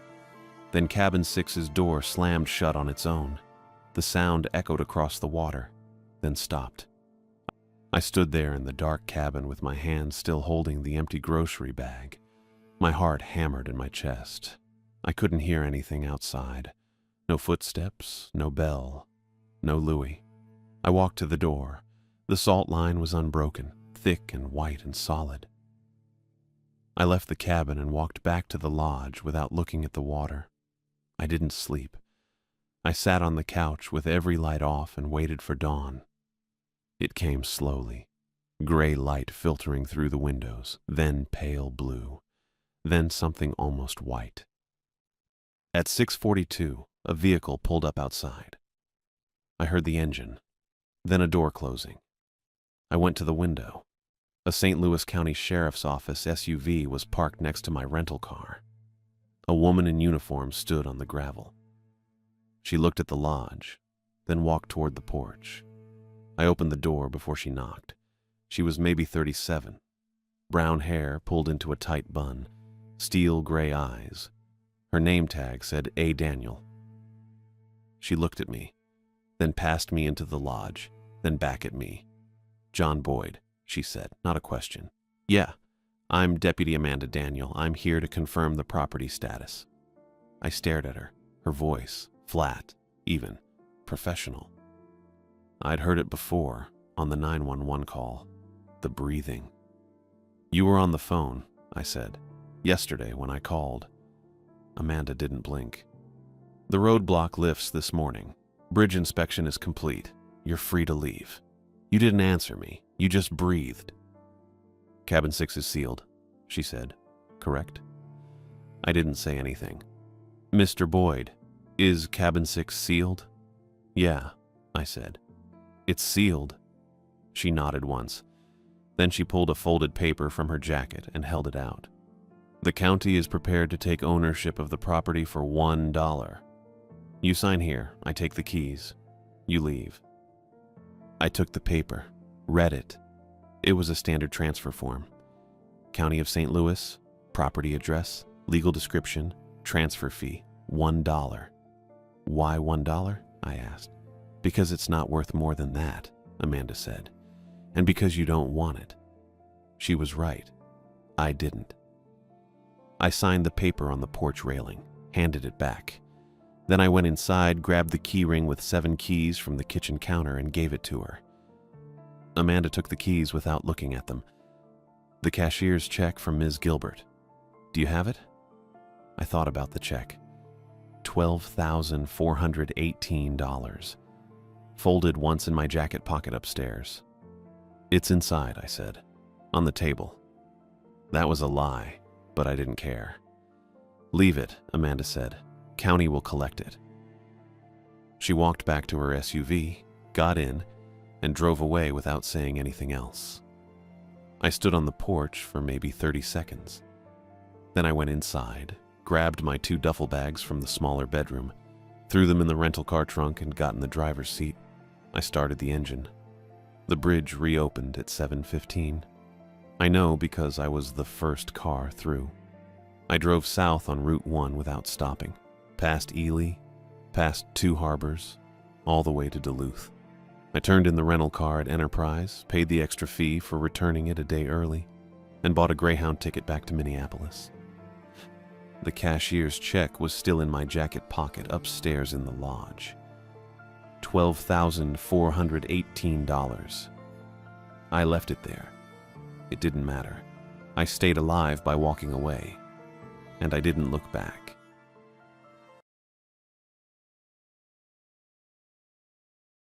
Then cabin 6's door slammed shut on its own. The sound echoed across the water, then stopped. I stood there in the dark cabin with my hand still holding the empty grocery bag. My heart hammered in my chest. I couldn't hear anything outside. No footsteps, no bell, no Louis. I walked to the door. The salt line was unbroken, thick and white and solid. I left the cabin and walked back to the lodge without looking at the water. I didn't sleep. I sat on the couch with every light off and waited for dawn. It came slowly, gray light filtering through the windows, then pale blue, then something almost white. At 6:42, a vehicle pulled up outside. I heard the engine, then a door closing. I went to the window. A St. Louis County Sheriff's Office SUV was parked next to my rental car. A woman in uniform stood on the gravel. She looked at the lodge, then walked toward the porch. I opened the door before she knocked. She was maybe 37. Brown hair pulled into a tight bun, steel gray eyes. Her name tag said A. Daniel. She looked at me, then passed me into the lodge, then back at me. "John Boyd," she said, not a question. "Yeah, I'm Deputy Amanda Daniel. I'm here to confirm the property status." I stared at her, her voice, flat, even, professional. I'd heard it before, on the 911 call. The breathing. "You were on the phone," I said, "yesterday when I called." Amanda didn't blink. "The roadblock lifts this morning. Bridge inspection is complete. You're free to leave." "You didn't answer me. You just breathed." "Cabin 6 is sealed," she said. "Correct?" I didn't say anything. "Mr. Boyd, is cabin 6 sealed?" "Yeah," I said. "It's sealed." She nodded once. Then she pulled a folded paper from her jacket and held it out. "The county is prepared to take ownership of the property for $1. You sign here. I take the keys. You leave." I took the paper, read it. It was a standard transfer form. County of St. Louis, property address, legal description, transfer fee, $1. "Why $1? I asked. "Because it's not worth more than that," Amanda said. "And because you don't want it." She was right. I didn't. I signed the paper on the porch railing, handed it back. Then I went inside, grabbed the key ring with 7 keys from the kitchen counter and gave it to her. Amanda took the keys without looking at them. "The cashier's check from Ms. Gilbert. Do you have it?" I thought about the check. $12,418. Folded once in my jacket pocket upstairs. "It's inside," I said. "On the table." That was a lie, but I didn't care. "Leave it," Amanda said. "County will collect it." She walked back to her SUV, got in, and drove away without saying anything else. I stood on the porch for maybe 30 seconds. Then I went inside, grabbed my 2 duffel bags from the smaller bedroom, threw them in the rental car trunk and got in the driver's seat. I started the engine. The bridge reopened at 7:15. I know because I was the first car through. I drove south on Route 1 without stopping, past Ely, past Two Harbors, all the way to Duluth. I turned in the rental car at Enterprise, paid the extra fee for returning it a day early, and bought a Greyhound ticket back to Minneapolis. The cashier's check was still in my jacket pocket upstairs in the lodge. $12,418. I left it there. It didn't matter. I stayed alive by walking away, and I didn't look back.